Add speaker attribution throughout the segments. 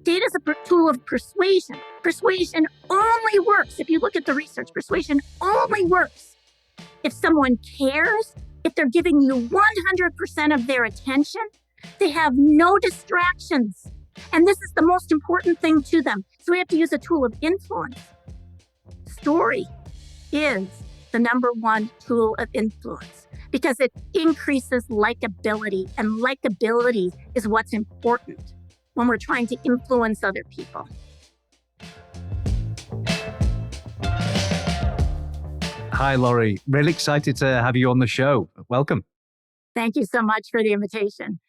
Speaker 1: Data is a tool of persuasion. Persuasion only works, if you look at the research, persuasion only works if someone cares, if they're giving you 100% of their attention, they have no distractions. And this is the most important thing to them. So we have to use a tool of influence. Story is the number one tool of influence because it increases likability, and likability is what's important when we're trying to influence other people.
Speaker 2: Hi, Laurie. Really excited to have you on the show. Welcome.
Speaker 1: Thank you so much for the invitation.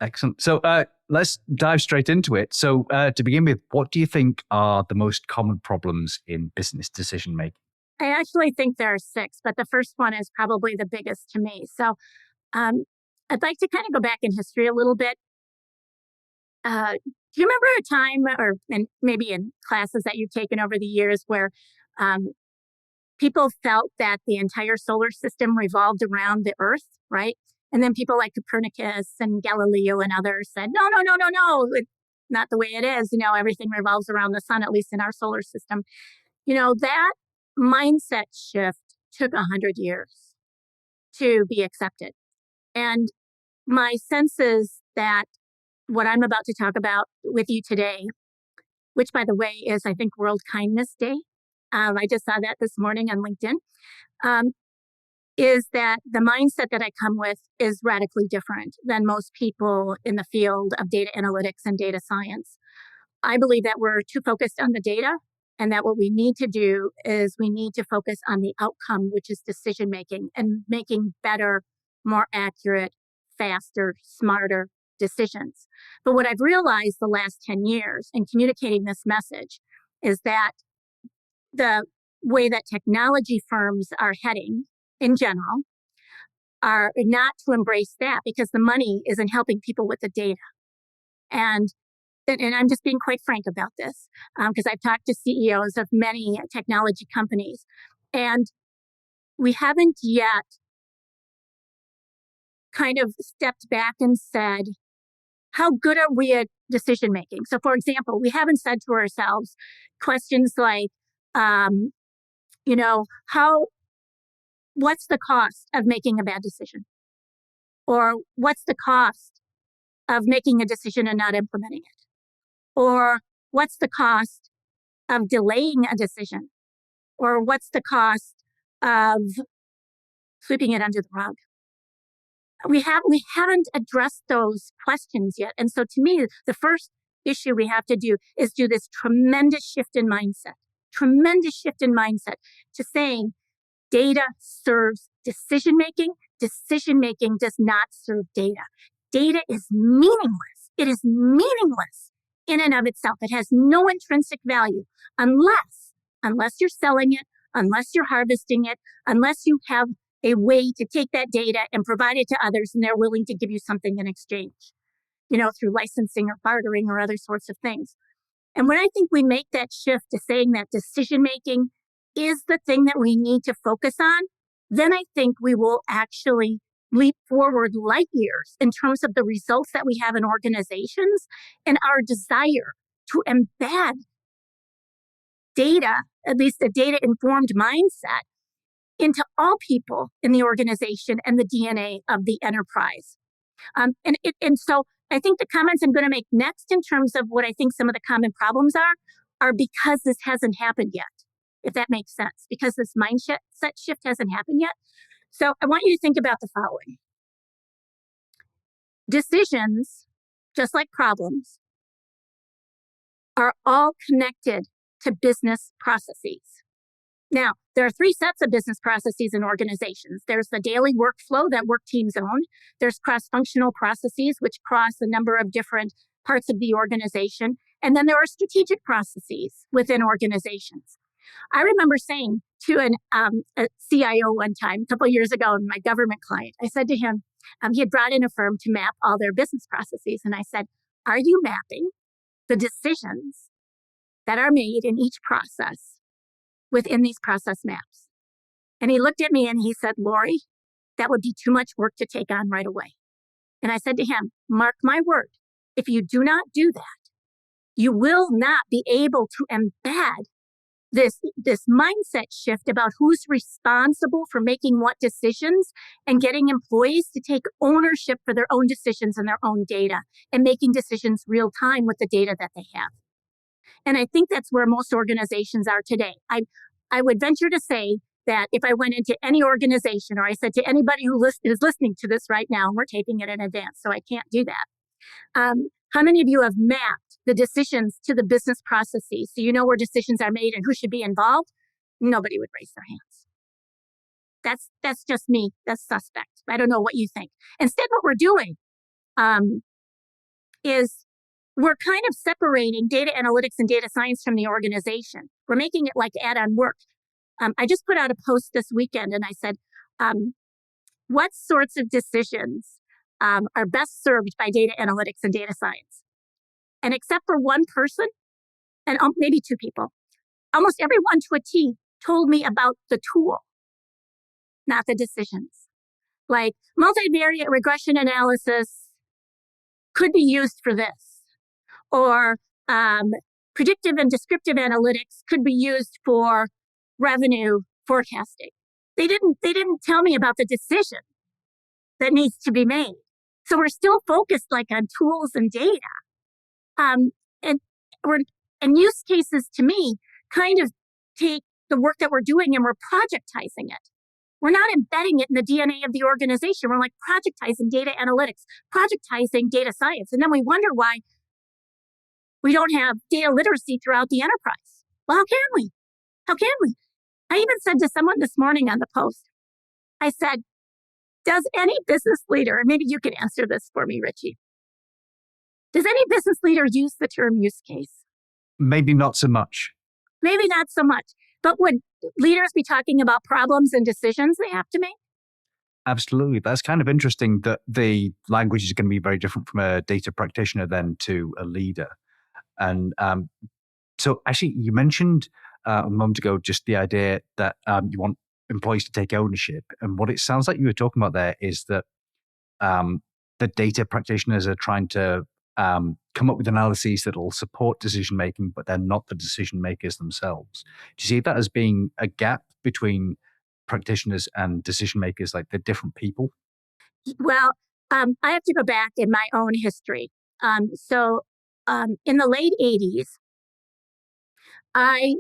Speaker 2: Excellent. So let's dive straight into it. So to begin with, what do you think are the most common problems in business decision making?
Speaker 1: I actually think there are 6, but the first one is probably the biggest to me. So I'd like to kind of go back in history a little bit. Do you remember a time, and maybe in classes that you've taken over the years, where people felt that the entire solar system revolved around the Earth, right? And then people like Copernicus and Galileo and others said, no, it's not the way it is. Everything revolves around the sun, at least in our solar system. That mindset shift took 100 years to be accepted. And my sense is that what I'm about to talk about with you today, which by the way is, I think, World Kindness Day. I just saw that this morning on LinkedIn, is that the mindset that I come with is radically different than most people in the field of data analytics and data science. I believe that we're too focused on the data, and that what we need to do is we need to focus on the outcome, which is decision making and making better, more accurate, faster, smarter decisions. But what I've realized the last 10 years in communicating this message is that the way that technology firms are heading in general are not to embrace that, because the money isn't helping people with the data. And I'm just being quite frank about this, because I've talked to CEOs of many technology companies, and we haven't yet kind of stepped back and said, how good are we at decision making? So for example, we haven't said to ourselves questions like, what's the cost of making a bad decision? Or what's the cost of making a decision and not implementing it? Or what's the cost of delaying a decision? Or what's the cost of sweeping it under the rug? We haven't addressed those questions yet. And so to me, the first issue we have to do is do this tremendous shift in mindset to saying data serves decision making. Decision making does not serve data. Data is meaningless. It is meaningless in and of itself. It has no intrinsic value unless you're selling it, unless you're harvesting it, unless you have a way to take that data and provide it to others and they're willing to give you something in exchange, through licensing or bartering or other sorts of things. And when I think we make that shift to saying that decision-making is the thing that we need to focus on, then I think we will actually leap forward light years in terms of the results that we have in organizations and our desire to embed data, at least a data-informed mindset, into all people in the organization and the DNA of the enterprise. And so I think the comments I'm going to make next in terms of what I think some of the common problems are because this hasn't happened yet, if that makes sense, because this mindset shift hasn't happened yet. So I want you to think about the following. Decisions, just like problems, are all connected to business processes. Now, there are 3 sets of business processes in organizations. There's the daily workflow that work teams own. There's cross-functional processes, which cross a number of different parts of the organization. And then there are strategic processes within organizations. I remember saying to a CIO one time, a couple of years ago, my government client, I said to him, he had brought in a firm to map all their business processes. And I said, are you mapping the decisions that are made in each process within these process maps? And he looked at me and he said, Laurie, that would be too much work to take on right away. And I said to him, mark my word, if you do not do that, you will not be able to embed this mindset shift about who's responsible for making what decisions and getting employees to take ownership for their own decisions and their own data and making decisions real time with the data that they have. And I think that's where most organizations are today. I would venture to say that if I went into any organization or I said to anybody who is listening to this right now, and we're taping it in advance, so I can't do that. How many of you have mapped the decisions to the business processes so you know where decisions are made and who should be involved? Nobody would raise their hands. That's just me. That's suspect. I don't know what you think. Instead, what we're doing is we're kind of separating data analytics and data science from the organization. We're making it like add-on work. I just put out a post this weekend and I said, what sorts of decisions are best served by data analytics and data science? And except for one person, and maybe two people, almost everyone to a T told me about the tool, not the decisions. Like multivariate regression analysis could be used for this, or predictive and descriptive analytics could be used for revenue forecasting. They didn't tell me about the decision that needs to be made. So we're still focused like on tools and data. And use cases to me kind of take the work that we're doing and we're projectizing it. We're not embedding it in the DNA of the organization. We're like projectizing data analytics, projectizing data science. And then we wonder why we don't have data literacy throughout the enterprise. Well, how can we? How can we? I even said to someone this morning on the post, I said, does any business leader, and maybe you can answer this for me, Richie, does any business leader use the term use case?
Speaker 2: Maybe not so much.
Speaker 1: Maybe not so much. But would leaders be talking about problems and decisions they have to make?
Speaker 2: Absolutely. That's kind of interesting that the language is going to be very different from a data practitioner then to a leader. And so actually, you mentioned a moment ago just the idea that you want employees to take ownership. And what it sounds like you were talking about there is that the data practitioners are trying to come up with analyses that will support decision making, but they're not the decision makers themselves. Do you see that as being a gap between practitioners and decision makers, like they're different people?
Speaker 1: Well, I have to go back in my own history. So in the late 80s, I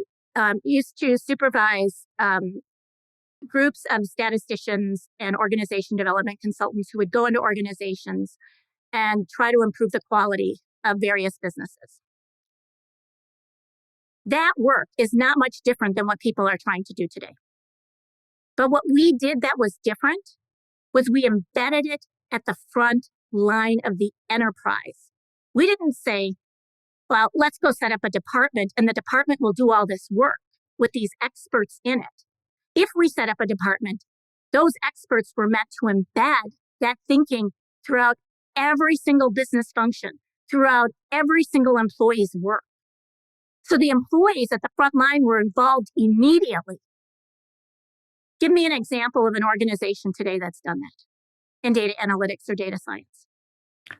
Speaker 1: used to supervise groups of statisticians and organization development consultants who would go into organizations and try to improve the quality of various businesses. That work is not much different than what people are trying to do today. But what we did that was different was we embedded it at the front line of the enterprise. We didn't say, well, let's go set up a department and the department will do all this work with these experts in it. If we set up a department, those experts were meant to embed that thinking throughout every single business function, throughout every single employee's work. So the employees at the front line were involved immediately. Give me an example of an organization today that's done that in data analytics or data science.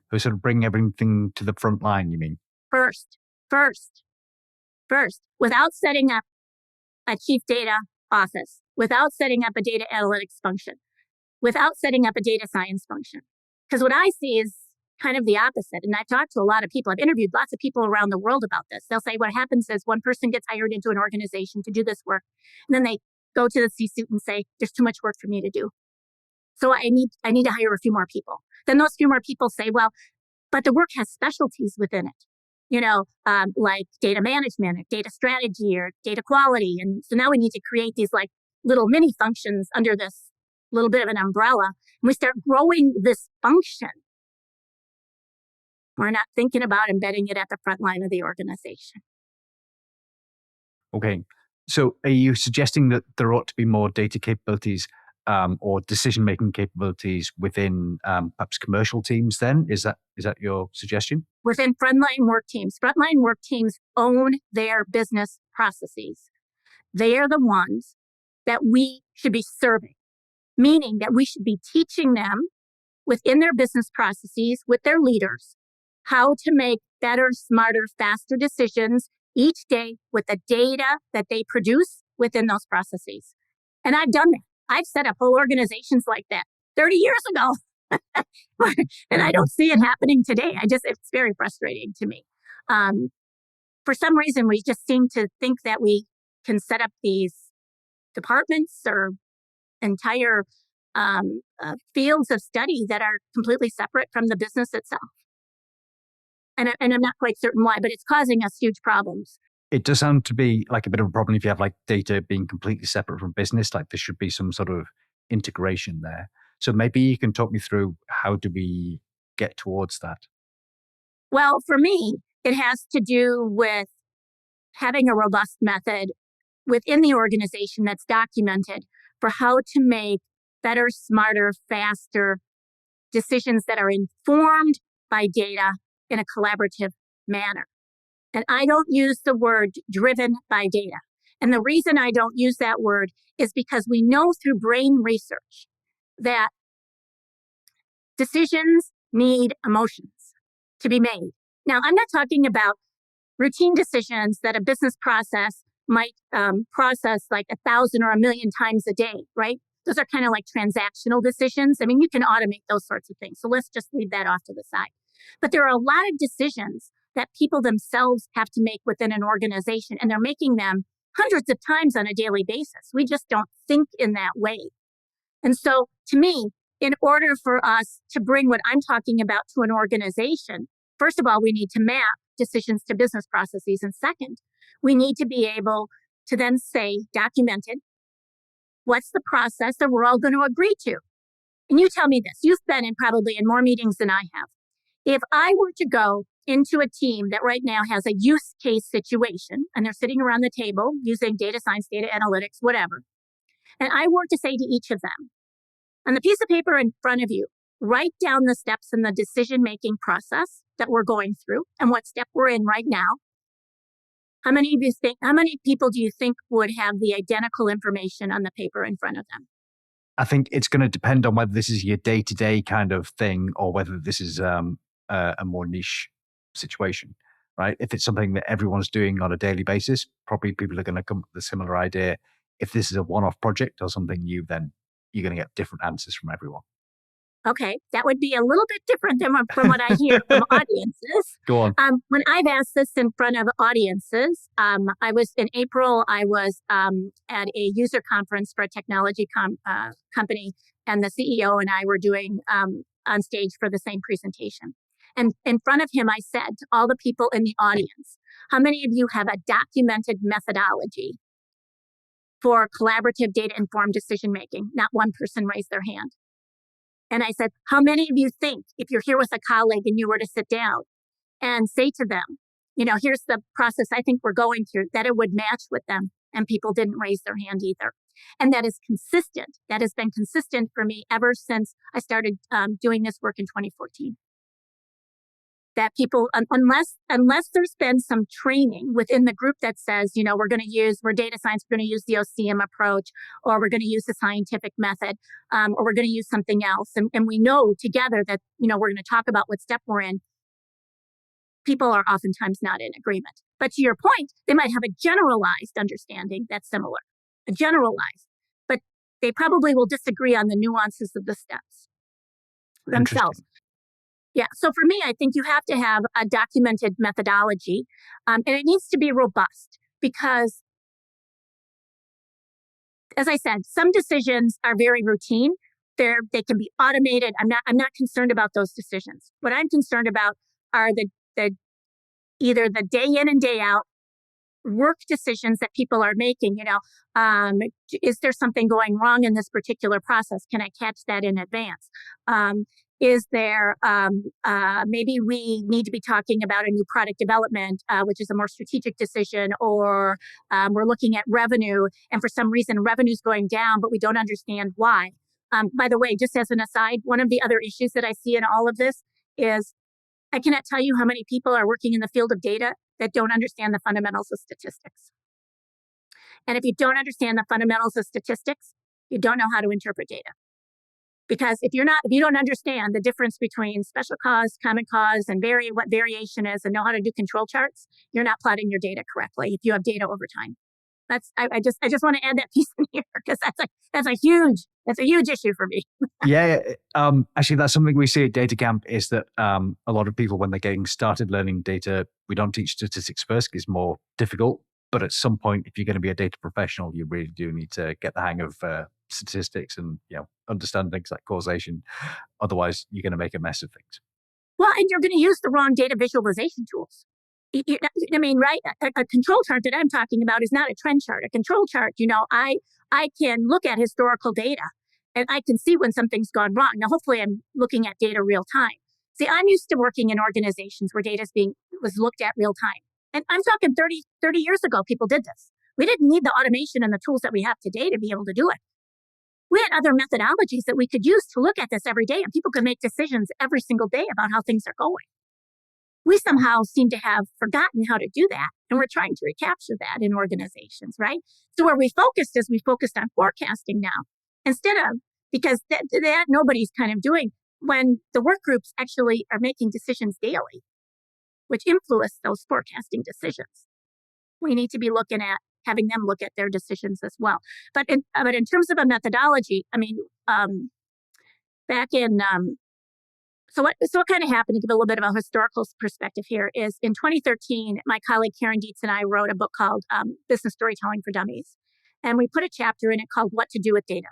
Speaker 2: So sort of bring everything to the front line, you mean?
Speaker 1: First, without setting up a chief data office, without setting up a data analytics function, without setting up a data science function. Because what I see is kind of the opposite. And I've talked to a lot of people. I've interviewed lots of people around the world about this. They'll say what happens is one person gets hired into an organization to do this work. And then they go to the C-suite and say, there's too much work for me to do. So I need to hire a few more people. Then those few more people say, well, but the work has specialties within it, like data management or data strategy or data quality. And so now we need to create these like little mini functions under this little bit of an umbrella. And we start growing this function. We're not thinking about embedding it at the front line of the organization.
Speaker 2: Okay. So are you suggesting that there ought to be more data capabilities or decision-making capabilities within perhaps commercial teams then? Is that your suggestion?
Speaker 1: Within frontline work teams. Frontline work teams own their business processes. They are the ones that we should be serving, meaning that we should be teaching them within their business processes with their leaders how to make better, smarter, faster decisions each day with the data that they produce within those processes. And I've done that. I've set up whole organizations like that 30 years ago. And I don't see it happening today. It's very frustrating to me. For some reason, we just seem to think that we can set up these departments or entire fields of study that are completely separate from the business itself. And I'm not quite certain why, but it's causing us huge problems.
Speaker 2: It does sound to be like a bit of a problem if you have like data being completely separate from business. Like there should be some sort of integration there. So maybe you can talk me through how do we get towards that?
Speaker 1: Well, for me, it has to do with having a robust method within the organization that's documented for how to make better, smarter, faster decisions that are informed by data in a collaborative manner. And I don't use the word driven by data. And the reason I don't use that word is because we know through brain research that decisions need emotions to be made. Now, I'm not talking about routine decisions that a business process might process like 1,000 or 1,000,000 times a day, right? Those are kind of like transactional decisions. I mean, you can automate those sorts of things. So let's just leave that off to the side. But there are a lot of decisions that people themselves have to make within an organization, and they're making them hundreds of times on a daily basis. We just don't think in that way. And so to me, in order for us to bring what I'm talking about to an organization, first of all, we need to map decisions to business processes. And second, we need to be able to then say, documented, what's the process that we're all going to agree to? And you tell me this, you've been probably in more meetings than I have. If I were to go into a team that right now has a use case situation and they're sitting around the table using data science, data analytics, whatever, and I were to say to each of them, on the piece of paper in front of you, write down the steps in the decision-making process that we're going through and what step we're in right now. How many people do you think would have the identical information on the paper in front of them?
Speaker 2: I think it's going to depend on whether this is your day-to-day kind of thing or whether this is a more niche situation, right? If it's something that everyone's doing on a daily basis, probably people are going to come up with a similar idea. If this is a one-off project or something new, then you're going to get different answers from everyone.
Speaker 1: Okay, that would be a little bit different than from what I hear from audiences.
Speaker 2: Go on.
Speaker 1: When I've asked this in front of audiences, in April, I was at a user conference for a technology company, and the CEO and I were doing on stage for the same presentation. And in front of him, I said to all the people in the audience, how many of you have a documented methodology for collaborative data-informed decision-making? Not one person raised their hand. And I said, how many of you think if you're here with a colleague and you were to sit down and say to them, here's the process I think we're going through, that it would match with them? And people didn't raise their hand either. And that is consistent. That has been consistent for me ever since I started doing this work in 2014. That people, unless there's been some training within the group that says, we're data science, we're going to use the OCM approach, or we're going to use the scientific method, or we're going to use something else. And we know together that, we're going to talk about what step we're in. People are oftentimes not in agreement. But to your point, they might have a generalized understanding that's similar, but they probably will disagree on the nuances of the steps themselves. Yeah. So for me, I think you have to have a documented methodology, and it needs to be robust because, as I said, some decisions are very routine. They can be automated. I'm not concerned about those decisions. What I'm concerned about are the either the day in and day out work decisions that people are making. Is there something going wrong in this particular process? Can I catch that in advance? Is there, maybe we need to be talking about a new product development, which is a more strategic decision, or we're looking at revenue, and for some reason revenue's going down, but we don't understand why. By the way, just as an aside, one of the other issues that I see in all of this is I cannot tell you how many people are working in the field of data that don't understand the fundamentals of statistics. And if you don't understand the fundamentals of statistics, you don't know how to interpret data. Because if you don't understand the difference between special cause, common cause, and what variation is, and know how to do control charts, you're not plotting your data correctly if you have data over time. I just want to add that piece in here because that's a huge issue for me.
Speaker 2: Yeah. Actually, that's something we see at Data Camp is that a lot of people, when they're getting started learning data, we don't teach statistics first because it's more difficult. But at some point, if you're going to be a data professional, you really do need to get the hang of statistics and understand things like causation. Otherwise, you're going to make a mess of things.
Speaker 1: Well, and you're going to use the wrong data visualization tools. I mean, right? A control chart that I'm talking about is not a trend chart. A control chart, I can look at historical data and I can see when something's gone wrong. Now, hopefully I'm looking at data real time. See, I'm used to working in organizations where data was looked at real time. And I'm talking 30 years ago, people did this. We didn't need the automation and the tools that we have today to be able to do it. We had other methodologies that we could use to look at this every day, and people could make decisions every single day about how things are going. We somehow seem to have forgotten how to do that, and we're trying to recapture that in organizations, right? So where we focused on forecasting now, instead of, because that nobody's kind of doing, when the work groups actually are making decisions daily, which influence those forecasting decisions. We need to be looking at having them look at their decisions as well. But in terms of a methodology, I mean, back in, so what kind of happened, to give a little bit of a historical perspective here, is in 2013, my colleague Karen Dietz and I wrote a book called Business Storytelling for Dummies. And we put a chapter in it called What to Do with Data.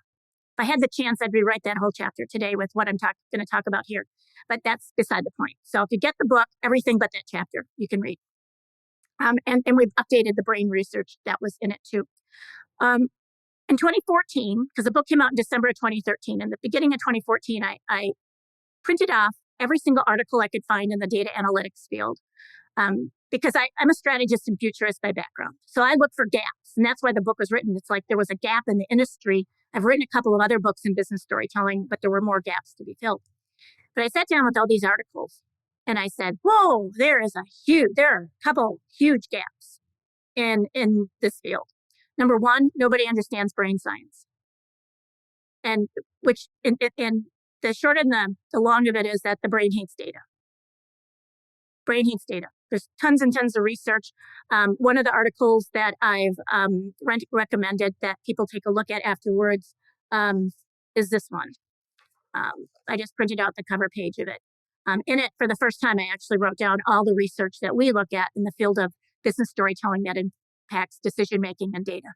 Speaker 1: If I had the chance, I'd rewrite that whole chapter today with what I'm going to talk about here. But that's beside the point. So if you get the book, everything but that chapter, you can read. And we've updated the brain research that was in it too. In 2014, because the book came out in December of 2013, in the beginning of 2014, I printed off every single article I could find in the data analytics field, because I'm a strategist and futurist by background. So I look for gaps, and that's why the book was written. It's like there was a gap in the industry. I've written a couple of other books in business storytelling, but there were more gaps to be filled. But I sat down with all these articles, and I said, whoa, there are a couple huge gaps in this field. Number one, nobody understands brain science. And the short and the long of it is that the brain hates data. Brain hates data. There's tons and tons of research. One of the articles that I've recommended that people take a look at afterwards is this one. I just printed out the cover page of it. In it, for the first time, I actually wrote down all the research that we look at in the field of business storytelling that impacts decision-making and data.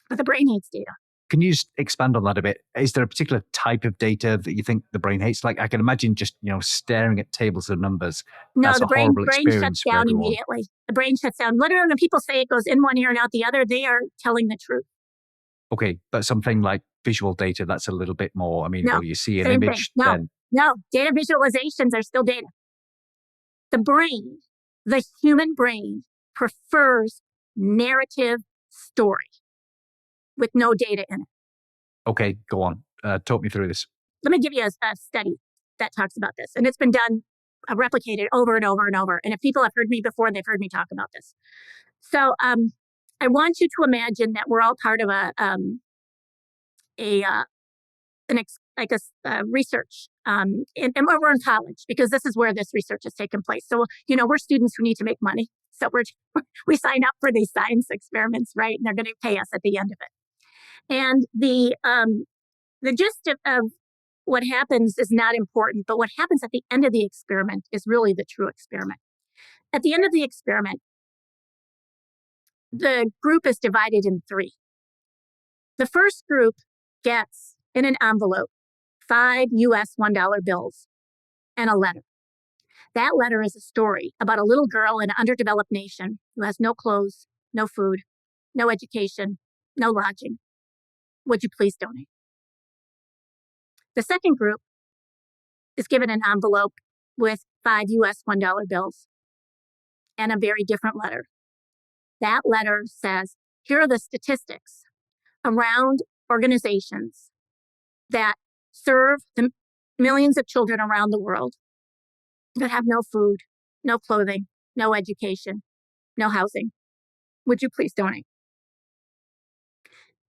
Speaker 1: But the brain hates data.
Speaker 2: Can you just expand on that a bit? Is there a particular type of data that you think the brain hates? Like, I can imagine just, staring at tables of numbers.
Speaker 1: No,
Speaker 2: That's
Speaker 1: the brain
Speaker 2: experience
Speaker 1: shuts down immediately. The brain shuts down. Literally, when people say it goes in one ear and out the other, they are telling the truth.
Speaker 2: Okay, but something like visual data, that's a little bit more. I mean,
Speaker 1: no,
Speaker 2: you see an image, then...
Speaker 1: No, data visualizations are still data. The human brain prefers narrative story with no data in it.
Speaker 2: Okay, go on. Talk me through this.
Speaker 1: Let me give you a study that talks about this. And it's been done, replicated over and over and over. And if people have heard me before, they've heard me talk about this. So I want you to imagine that we're all part of a research, and we're in college, because this is where this research has taken place. So, we're students who need to make money. So we sign up for these science experiments, right? And they're going to pay us at the end of it. And the gist of what happens is not important, but what happens at the end of the experiment is really the true experiment. At the end of the experiment, the group is divided in three. The first group gets in an envelope 5 US $1 bills and a letter. That letter is a story about a little girl in an underdeveloped nation who has no clothes, no food, no education, no lodging. Would you please donate? The second group is given an envelope with 5 US $1 bills and a very different letter. That letter says, here are the statistics around organizations that serve the millions of children around the world that have no food, no clothing, no education, no housing. Would you please donate?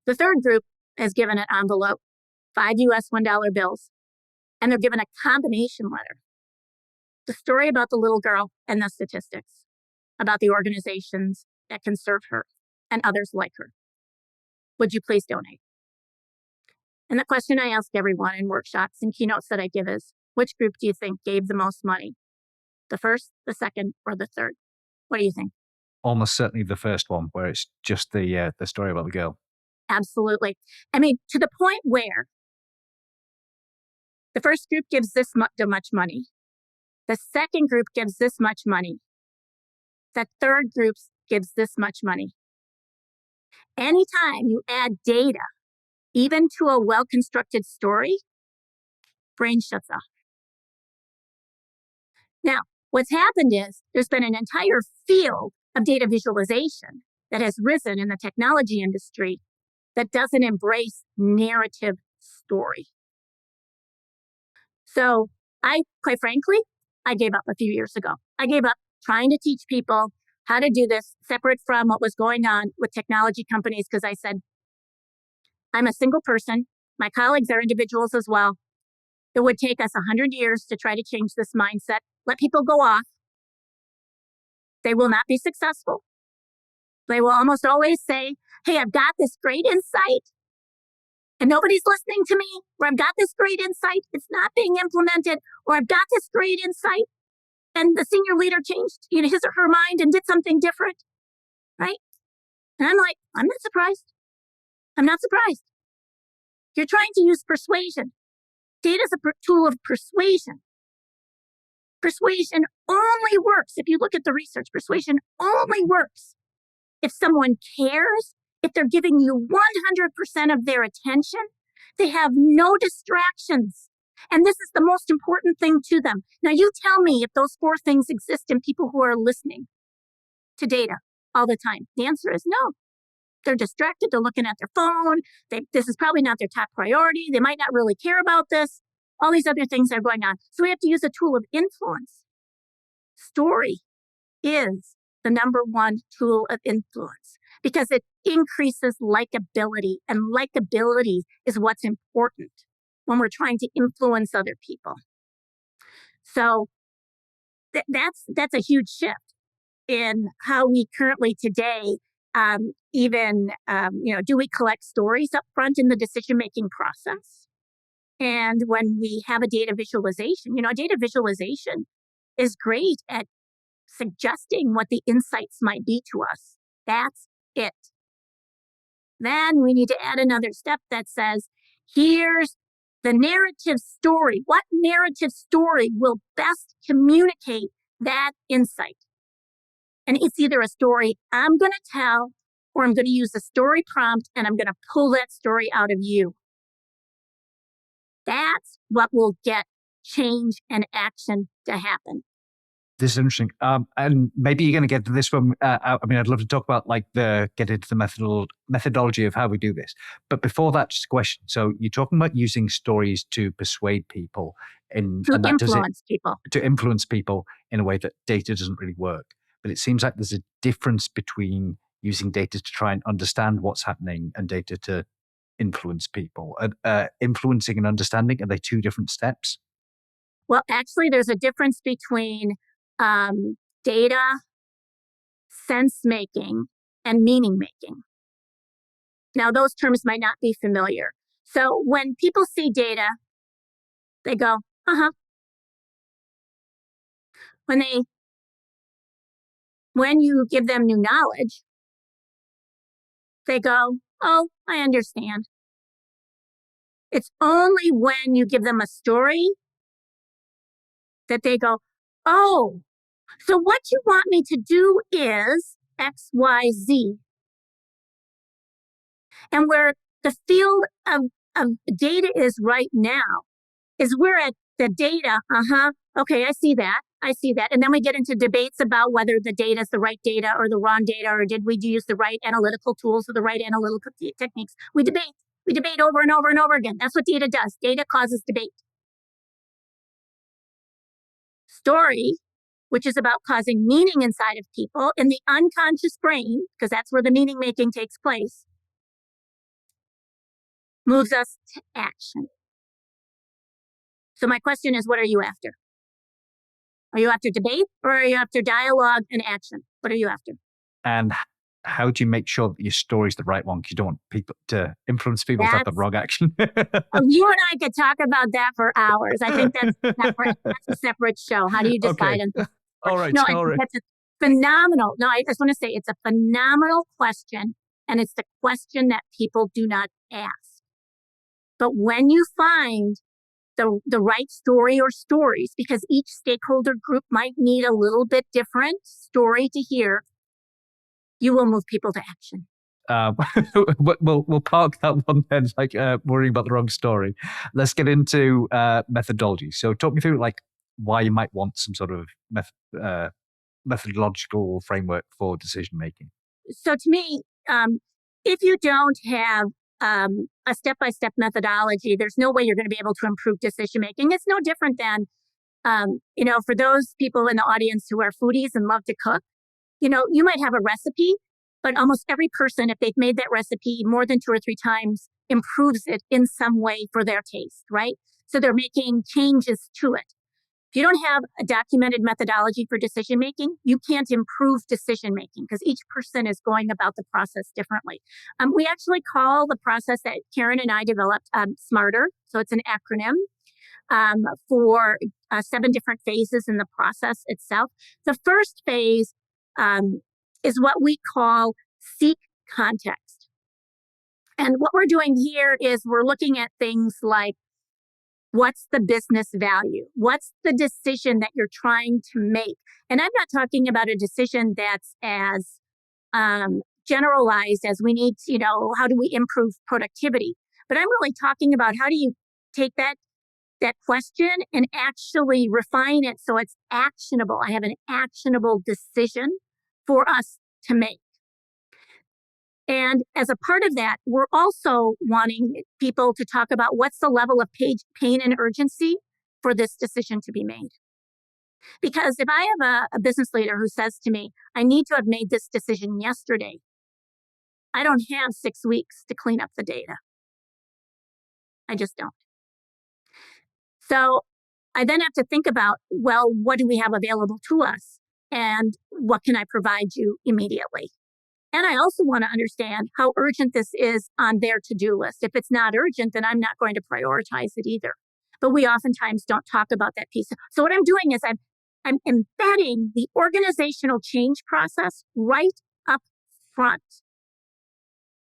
Speaker 1: The third group has given an envelope, 5 US $1 bills, and they're given a combination letter. The story about the little girl and the statistics about the organizations that can serve her and others like her. Would you please donate? And the question I ask everyone in workshops and keynotes that I give is, which group do you think gave the most money? The first, the second, or the third? What do you think?
Speaker 2: Almost certainly the first one, where it's just the story about the girl.
Speaker 1: Absolutely. I mean, to the point where the first group gives this much money. The second group gives this much money. The third group gives this much money. Anytime you add data, even to a well-constructed story, brain shuts off. Now, what's happened is there's been an entire field of data visualization that has risen in the technology industry that doesn't embrace narrative story. So quite frankly, I gave up a few years ago. I gave up trying to teach people how to do this separate from what was going on with technology companies because I said, I'm a single person. My colleagues are individuals as well. It would take us 100 years to try to change this mindset. Let people go off. They will not be successful. They will almost always say, hey, I've got this great insight and nobody's listening to me, or I've got this great insight, it's not being implemented, or I've got this great insight and the senior leader changed his or her mind and did something different, right? And I'm like, I'm not surprised. I'm not surprised. You're trying to use persuasion. Data is a tool of persuasion. Persuasion only works, if you look at the research, persuasion only works if someone cares, if they're giving you 100% of their attention, they have no distractions. And this is the most important thing to them. Now, you tell me if those 4 things exist in people who are listening to data all the time. The answer is no. They're distracted. They're looking at their phone. This is probably not their top priority. They might not really care about this. All these other things are going on. So we have to use a tool of influence. Story is the number one tool of influence because it increases likability, and likability is what's important when we're trying to influence other people. So that's a huge shift in how we currently today do we collect stories up front in the decision-making process? And when we have a data visualization, data visualization is great at suggesting what the insights might be to us. That's it. Then we need to add another step that says, here's the narrative story. What narrative story will best communicate that insight? And it's either a story I'm going to tell, or I'm going to use a story prompt and I'm going to pull that story out of you. That's what will get change and action to happen.
Speaker 2: This is interesting. And maybe you're going to get to this one. I'd love to talk about get into the methodology of how we do this. But before that, just a question. So you're talking about using stories to persuade people to influence people in a way that data doesn't really work. But it seems like there's a difference between using data to try and understand what's happening and data to influence people. Influencing and understanding, are they 2 different steps?
Speaker 1: Well, actually, there's a difference between data, sense-making, and meaning-making. Now, those terms might not be familiar. So when people see data, they go, uh-huh. When you give them new knowledge, they go, oh, I understand. It's only when you give them a story that they go, oh, so what you want me to do is X, Y, Z. And where the field of data is right now is we're at the data, okay, I see that. And then we get into debates about whether the data is the right data or the wrong data, or did we use the right analytical tools or the right analytical techniques. We debate over and over and over again. That's what data does. Data causes debate. Story, which is about causing meaning inside of people in the unconscious brain, because that's where the meaning making takes place. moves us to action. So my question is, what are you after? Are you after debate, or are you after dialogue and action? What are you after?
Speaker 2: And how do you make sure that your story is the right one? Because you don't want people to influence people to have the wrong action.
Speaker 1: You and I could talk about that for hours. I think that's a separate show. How do you decide?
Speaker 2: Okay. All right.
Speaker 1: No, that's a phenomenal. No, I just want to say it's a phenomenal question, and it's the question that people do not ask. But when you find the right story or stories, because each stakeholder group might need a little bit different story to hear, you will move people to action.
Speaker 2: We'll park that one then, like worrying about the wrong story. Let's get into methodology. So talk me through like why you might want some sort of methodological framework for decision making.
Speaker 1: So to me, if you don't have a step-by-step methodology, there's no way you're going to be able to improve decision making. It's no different than, for those people in the audience who are foodies and love to cook, you might have a recipe, but almost every person, if they've made that recipe more than 2 or 3 times, improves it in some way for their taste, right? So they're making changes to it. If you don't have a documented methodology for decision making, you can't improve decision making because each person is going about the process differently. We actually call the process that Karen and I developed SMARTER. So it's an acronym for 7 different phases in the process itself. The first phase is what we call seek context. And what we're doing here is we're looking at things like, what's the business value? What's the decision that you're trying to make? And I'm not talking about a decision that's as generalized as we need to, how do we improve productivity? But I'm really talking about how do you take that question and actually refine it so it's actionable. I have an actionable decision for us to make. And as a part of that, we're also wanting people to talk about what's the level of pain and urgency for this decision to be made. Because if I have a business leader who says to me, I need to have made this decision yesterday, I don't have 6 weeks to clean up the data. I just don't. So I then have to think about, well, what do we have available to us? And what can I provide you immediately? And I also want to understand how urgent this is on their to-do list. If it's not urgent, then I'm not going to prioritize it either. But we oftentimes don't talk about that piece. So what I'm doing is I'm embedding the organizational change process right up front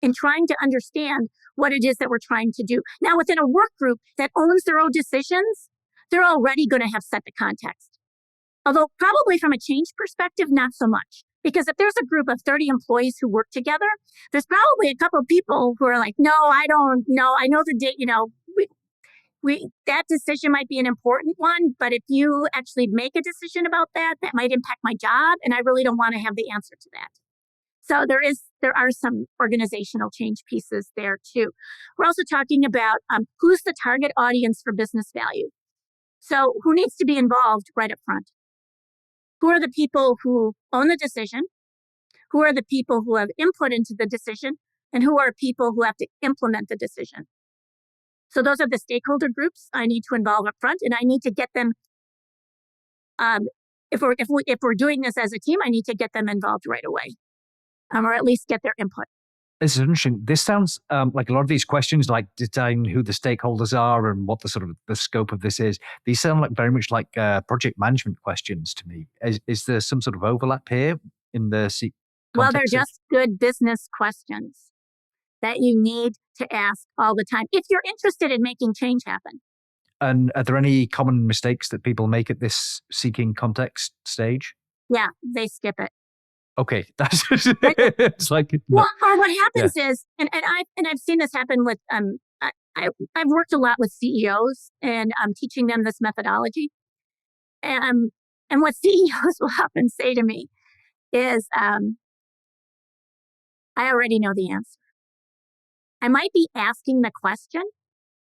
Speaker 1: and trying to understand what it is that we're trying to do. Now, within a work group that owns their own decisions, they're already going to have set the context. Although probably from a change perspective, not so much. Because if there's a group of 30 employees who work together, there's probably a couple of people who are like, no, I don't know. I know the date, that decision might be an important one, but if you actually make a decision about that, that might impact my job. And I really don't want to have the answer to that. So there are some organizational change pieces there too. We're also talking about who's the target audience for business value. So who needs to be involved right up front? Who are the people who own the decision? Who are the people who have input into the decision? And who are people who have to implement the decision? So those are the stakeholder groups I need to involve up front, and I need to get them. If we're doing this as a team, I need to get them involved right away, or at least get their input.
Speaker 2: This is interesting. This sounds like a lot of these questions, like deciding who the stakeholders are and what the sort of the scope of this is. These sound like very much like project management questions to me. Is there some sort of overlap here in the context?
Speaker 1: Well, they're just good business questions that you need to ask all the time if you're interested in making change happen.
Speaker 2: And are there any common mistakes that people make at this seeking context stage?
Speaker 1: Yeah, they skip it.
Speaker 2: Okay, that's it's like
Speaker 1: well, or what happens is, and I've seen this happen with I've worked a lot with CEOs and I'm teaching them this methodology, and what CEOs will often say to me is, I already know the answer. I might be asking the question,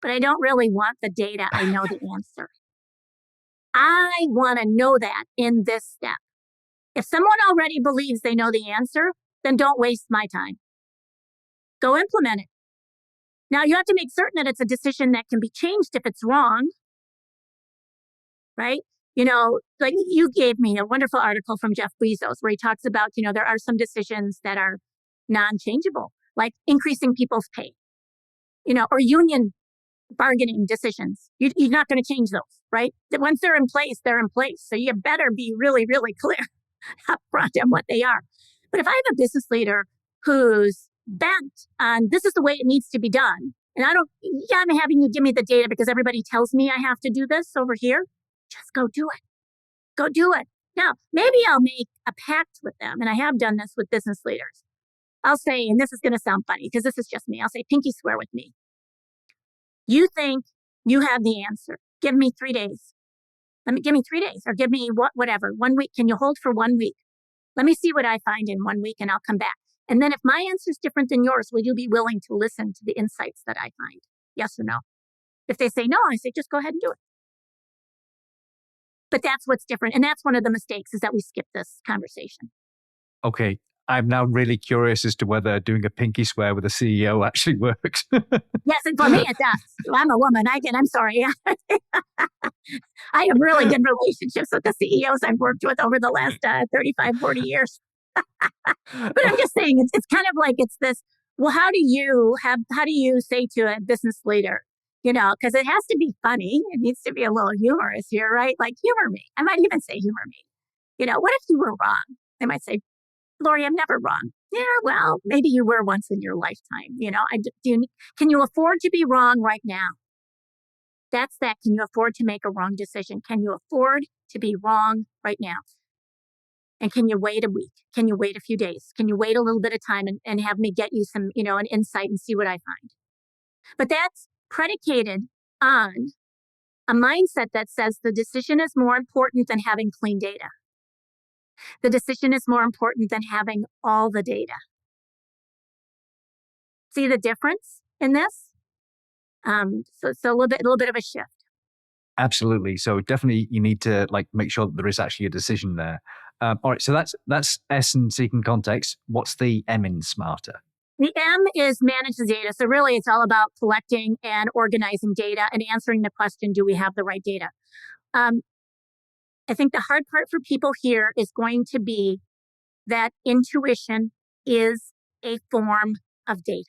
Speaker 1: but I don't really want the data. I know the answer. I want to know that in this step. If someone already believes they know the answer, then don't waste my time. Go implement it. Now, you have to make certain that it's a decision that can be changed if it's wrong, right? Like you gave me a wonderful article from Jeff Bezos where he talks about, there are some decisions that are non-changeable, like increasing people's pay, or union bargaining decisions. You're not going to change those, right? Once they're in place, they're in place. So you better be really, really clear up front on what they are. But if I have a business leader who's bent on this is the way it needs to be done, and I'm having you give me the data because everybody tells me I have to do this over here, just go do it. Go do it. Now, maybe I'll make a pact with them, and I have done this with business leaders. I'll say, and this is going to sound funny because this is just me, I'll say, pinky swear with me. You think you have the answer. Give me 3 days. Give me 3 days or give me whatever, 1 week. Can you hold for 1 week? Let me see what I find in 1 week and I'll come back. And then if my answer is different than yours, will you be willing to listen to the insights that I find? Yes or no? If they say no, I say, just go ahead and do it. But that's what's different. And that's one of the mistakes is that we skip this conversation.
Speaker 2: Okay. I'm now really curious as to whether doing a pinky swear with a CEO actually works.
Speaker 1: Yes, and for me it does. I'm a woman. I'm sorry. I have really good relationships with the CEOs I've worked with over the last 35, 40 years. But I'm just saying, it's kind of like it's this, well, how do you say to a business leader, because it has to be funny. It needs to be a little humorous here, right? Like humor me. I might even say humor me. What if you were wrong? They might say, Lori, I'm never wrong. Yeah, well, maybe you were once in your lifetime. Can you afford to be wrong right now? That's that. Can you afford to make a wrong decision? Can you afford to be wrong right now? And can you wait a week? Can you wait a few days? Can you wait a little bit of time and have me get you some, an insight and see what I find? But that's predicated on a mindset that says the decision is more important than having clean data. The decision is more important than having all the data. See the difference in this? So a little bit of a shift.
Speaker 2: Absolutely. So definitely you need to make sure that there is actually a decision there. All right. So that's S in seeking context. What's the M in smarter?
Speaker 1: The M is manage the data. So really it's all about collecting and organizing data and answering the question, do we have the right data? I think the hard part for people here is going to be that intuition is a form of data.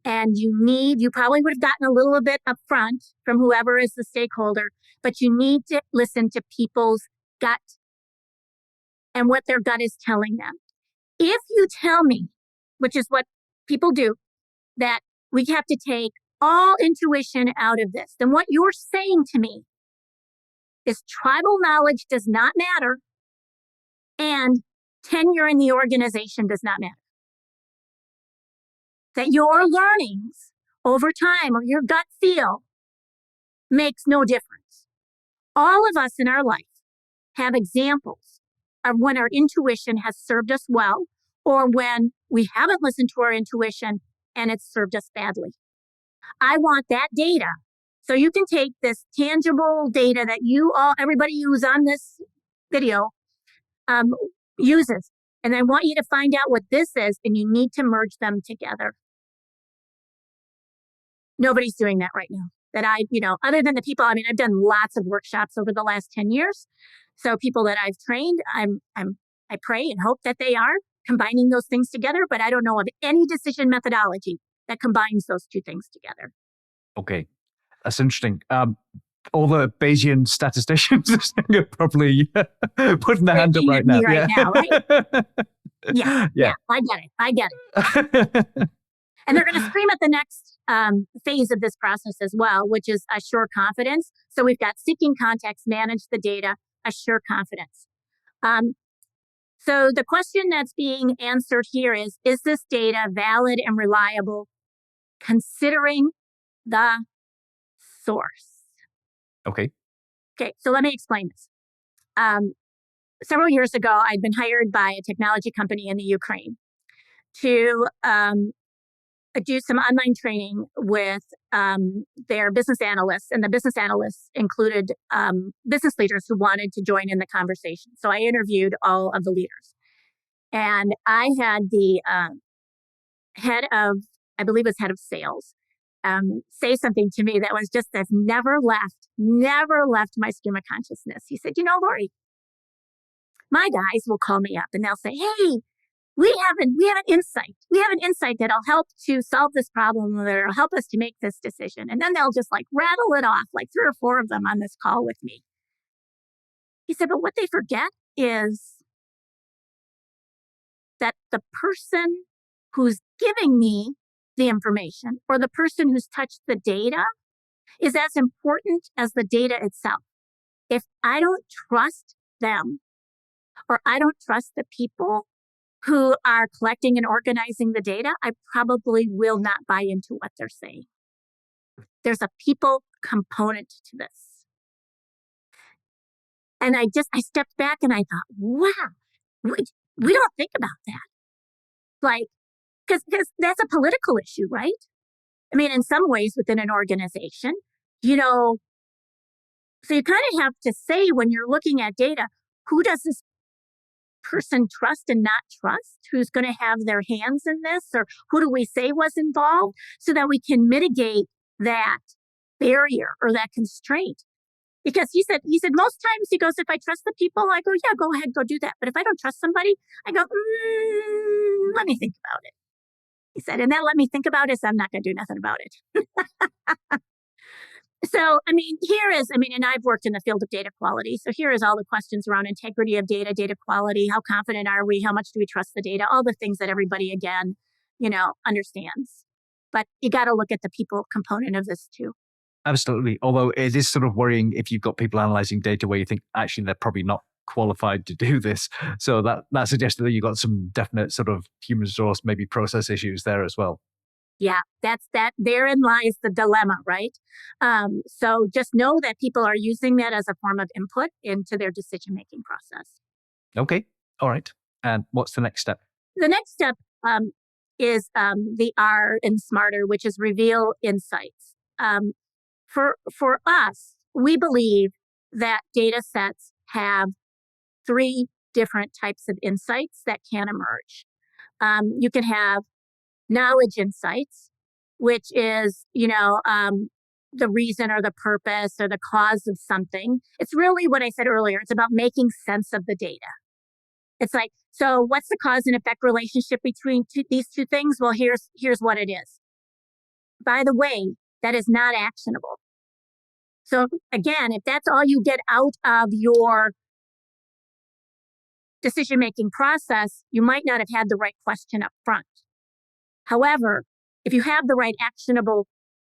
Speaker 1: And you probably would have gotten a little bit up front from whoever is the stakeholder, but you need to listen to people's gut and what their gut is telling them. If you tell me, which is what people do, that we have to take all intuition out of this, then what you're saying to me is tribal knowledge does not matter and tenure in the organization does not matter. That your learnings over time or your gut feel makes no difference. All of us in our life have examples of when our intuition has served us well or when we haven't listened to our intuition and it's served us badly. I want that data. So you can take this tangible data that everybody who's on this video uses, and I want you to find out what this is, and you need to merge them together. Nobody's doing that right now. Other than the people, I've done lots of workshops over the last 10 years. So people that I've trained, I pray and hope that they are combining those things together, but I don't know of any decision methodology that combines those two things together.
Speaker 2: Okay. That's interesting. All the Bayesian statisticians are probably putting their hand up right now.
Speaker 1: Right? Yeah. I get it. And they're going to scream at the next phase of this process as well, which is assure confidence. So we've got seeking context, manage the data, assure confidence. So the question that's being answered here is this data valid and reliable considering the source?
Speaker 2: Okay.
Speaker 1: So let me explain this. Several years ago, I'd been hired by a technology company in the Ukraine to do some online training with their business analysts. And the business analysts included business leaders who wanted to join in the conversation. So I interviewed all of the leaders. And I had the head of I believe it was head of sales, say something to me that was just as never left my stream of consciousness. He said, Lori, my guys will call me up and they'll say, hey, we have an insight. We have an insight that'll help to solve this problem, or that'll help us to make this decision. And then they'll just like rattle it off, like 3 or 4 of them on this call with me. He said, but what they forget is that the person who's giving me the information, or the person who's touched the data, is as important as the data itself. If I don't trust them, or I don't trust the people who are collecting and organizing the data, I probably will not buy into what they're saying. There's a people component to this. And I stepped back and I thought, wow, we don't think about that. Like, because that's a political issue, right? I mean, in some ways within an organization, so you kind of have to say, when you're looking at data, who does this person trust and not trust? Who's going to have their hands in this? Or who do we say was involved, so that we can mitigate that barrier or that constraint? Because he said most times, he goes, if I trust the people, I go, yeah, go ahead, go do that. But if I don't trust somebody, I go, let me think about it. He said, and that let me think about it, so I'm not going to do nothing about it. So, and I've worked in the field of data quality. So here is all the questions around integrity of data, data quality, how confident are we, how much do we trust the data, all the things that everybody, again, understands. But you got to look at the people component of this too.
Speaker 2: Absolutely. Although it is sort of worrying if you've got people analyzing data where you think, actually, they're probably not qualified to do this. So that suggests that you've got some definite sort of human resource, maybe process issues there as well.
Speaker 1: Yeah, therein lies the dilemma, right? So just know that people are using that as a form of input into their decision-making process.
Speaker 2: Okay. All right. And what's the next step?
Speaker 1: The next step is the R in SMARTER, which is reveal insights. For us, we believe that data sets have 3 different types of insights that can emerge. You can have knowledge insights, which is, the reason or the purpose or the cause of something. It's really what I said earlier. It's about making sense of the data. It's like, so what's the cause and effect relationship between these 2 things? Well, here's what it is. By the way, that is not actionable. So again, if that's all you get out of your decision-making process, you might not have had the right question up front. However, if you have the right actionable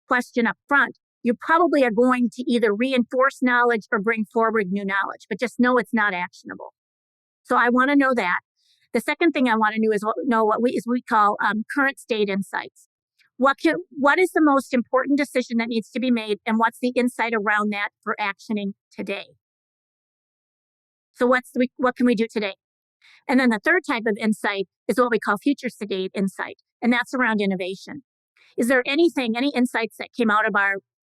Speaker 1: question up front, you probably are going to either reinforce knowledge or bring forward new knowledge, but just know it's not actionable. So I want to know that. The second thing I want to know what we call current state insights. What is the most important decision that needs to be made, and what's the insight around that for actioning today? So what can we do today? And then the third type of insight is what we call future state insight, and that's around innovation. Is there any insights that came out of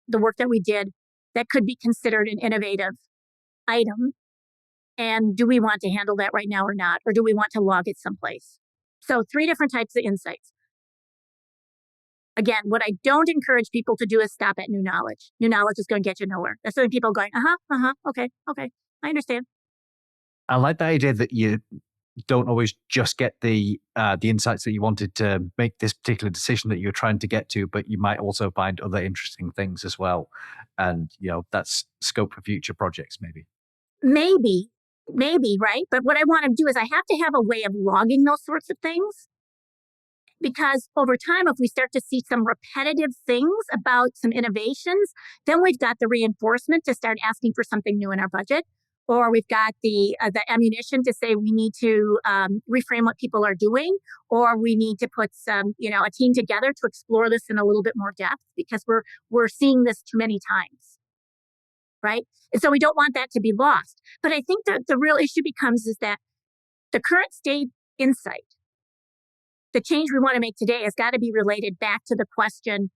Speaker 1: the work that we did that could be considered an innovative item? And do we want to handle that right now or not? Or do we want to log it someplace? So 3 different types of insights. Again, what I don't encourage people to do is stop at new knowledge. New knowledge is going to get you nowhere. That's when people are going, okay, I understand.
Speaker 2: I like the idea that you don't always just get the insights that you wanted to make this particular decision that you're trying to get to, but you might also find other interesting things as well. And, that's scope for future projects, maybe.
Speaker 1: Maybe, right? But what I want to do is I have to have a way of logging those sorts of things. Because over time, if we start to see some repetitive things about some innovations, then we've got the reinforcement to start asking for something new in our budget. Or we've got the ammunition to say we need to reframe what people are doing, or we need to put some, a team together to explore this in a little bit more depth, because we're seeing this too many times, right? And so we don't want that to be lost. But I think that the real issue becomes is that the current state insight, the change we want to make today, has got to be related back to the question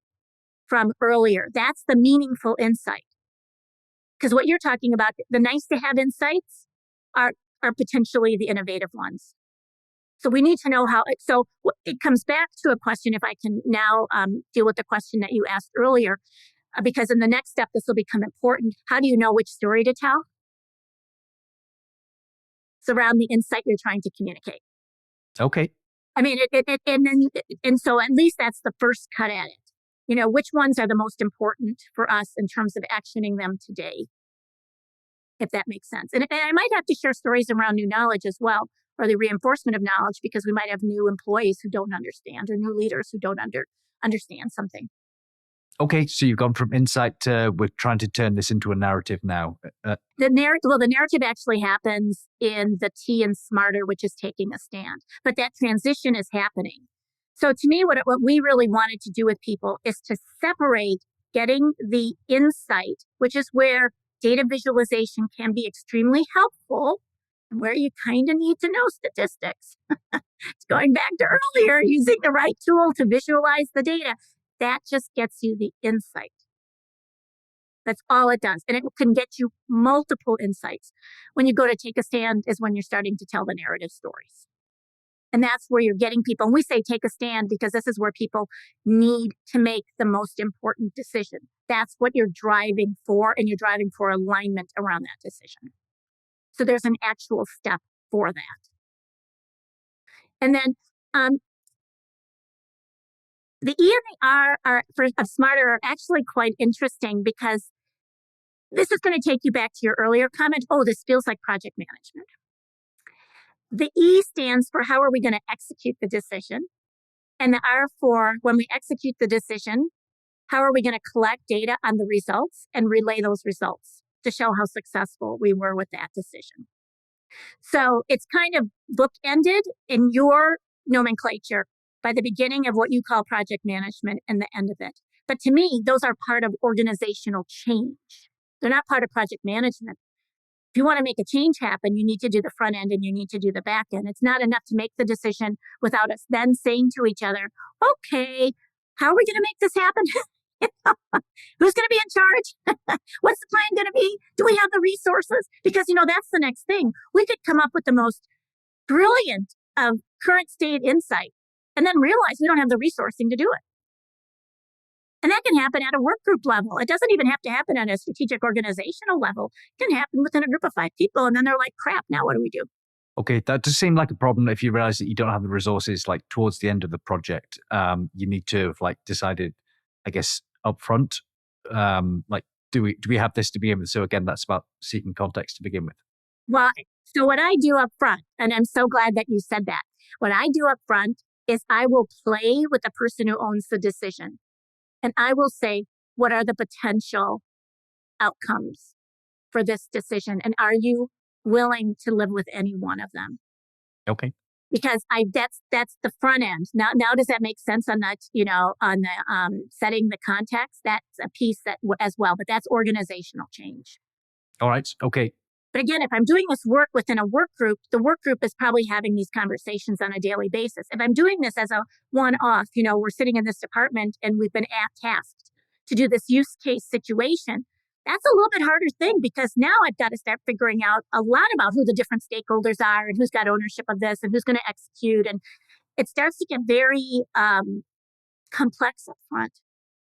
Speaker 1: from earlier. That's the meaningful insight. Because what you're talking about, the nice to have insights are potentially the innovative ones. So we need to know how. So it comes back to a question. If I can now deal with the question that you asked earlier, because in the next step, this will become important. How do you know which story to tell? It's around the insight you're trying to communicate.
Speaker 2: Okay.
Speaker 1: I mean, and so at least that's the first cut at it. You know, which ones are the most important for us in terms of actioning them today, if that makes sense. And I might have to share stories around new knowledge as well, or the reinforcement of knowledge, because we might have new employees who don't understand, or new leaders who don't understand something.
Speaker 2: Okay, so you've gone from insight to we're trying to turn this into a narrative now.
Speaker 1: The narrative actually happens in the T in smarter, which is taking a stand. But that transition is happening. So to me, what we really wanted to do with people is to separate getting the insight, which is where data visualization can be extremely helpful, and where you kind of need to know statistics. It's going back to earlier, using the right tool to visualize the data. That just gets you the insight. That's all it does. And it can get you multiple insights. When you go to take a stand is when you're starting to tell the narrative stories. And that's where you're getting people. And we say take a stand because this is where people need to make the most important decision. That's what you're driving for, and you're driving for alignment around that decision. So there's an actual step for that. And then the E and the R of smarter are actually quite interesting, because this is going to take you back to your earlier comment. Oh, this feels like project management. The E stands for how are we going to execute the decision? And the R for when we execute the decision, how are we going to collect data on the results and relay those results to show how successful we were with that decision? So it's kind of bookended in your nomenclature by the beginning of what you call project management and the end of it. But to me, those are part of organizational change. They're not part of project management. If you want to make a change happen, you need to do the front end and you need to do the back end. It's not enough to make the decision without us then saying to each other, okay, how are we going to make this happen? Who's going to be in charge? What's the plan going to be? Do we have the resources? Because, that's the next thing. We could come up with the most brilliant of current state insight and then realize we don't have the resourcing to do it. And that can happen at a work group level. It doesn't even have to happen at a strategic organizational level. It can happen within a group of 5 people. And then they're like, crap, now what do we do?
Speaker 2: Okay, that does seem like a problem if you realize that you don't have the resources like towards the end of the project. You need to have decided, I guess, upfront, do we have this to begin with? So again, that's about seeking context to begin with.
Speaker 1: Well, so what I do up front, and I'm so glad that you said that, what I do up front is I will play with the person who owns the decision. And I will say, what are the potential outcomes for this decision? And are you willing to live with any one of them?
Speaker 2: Okay.
Speaker 1: Because that's the front end. Now does that make sense on that, on the setting the context? That's a piece that as well, but that's organizational change.
Speaker 2: All right. Okay.
Speaker 1: But again, if I'm doing this work within a work group, the work group is probably having these conversations on a daily basis. If I'm doing this as a one-off, we're sitting in this department and we've been tasked to do this use case situation, that's a little bit harder thing, because now I've got to start figuring out a lot about who the different stakeholders are and who's got ownership of this and who's going to execute. And it starts to get very complex up front.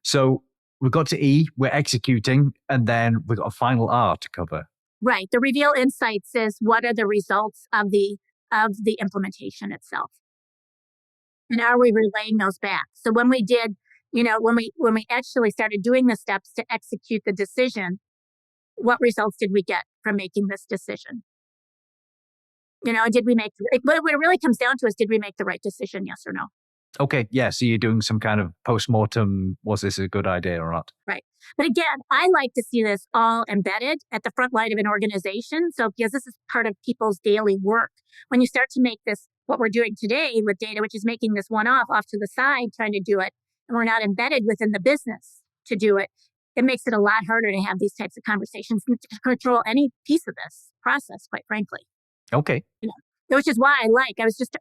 Speaker 2: So we've got to E, we're executing, and then we've got a final R to cover.
Speaker 1: Right. The reveal insights is what are the results of the implementation itself, and are we relaying those back? So when we did, when we actually started doing the steps to execute the decision, what results did we get from making this decision? Did we make? What it really comes down to is, did we make the right decision? Yes or no?
Speaker 2: Okay, yeah, so you're doing some kind of post-mortem, was this a good idea or not?
Speaker 1: Right. But again, I like to see this all embedded at the front line of an organization. So because this is part of people's daily work, when you start to make this, what we're doing today with data, which is making this one-off off to the side, trying to do it, and we're not embedded within the business to do it, it makes it a lot harder to have these types of conversations and to control any piece of this process, quite frankly.
Speaker 2: Okay.
Speaker 1: Which is why I was just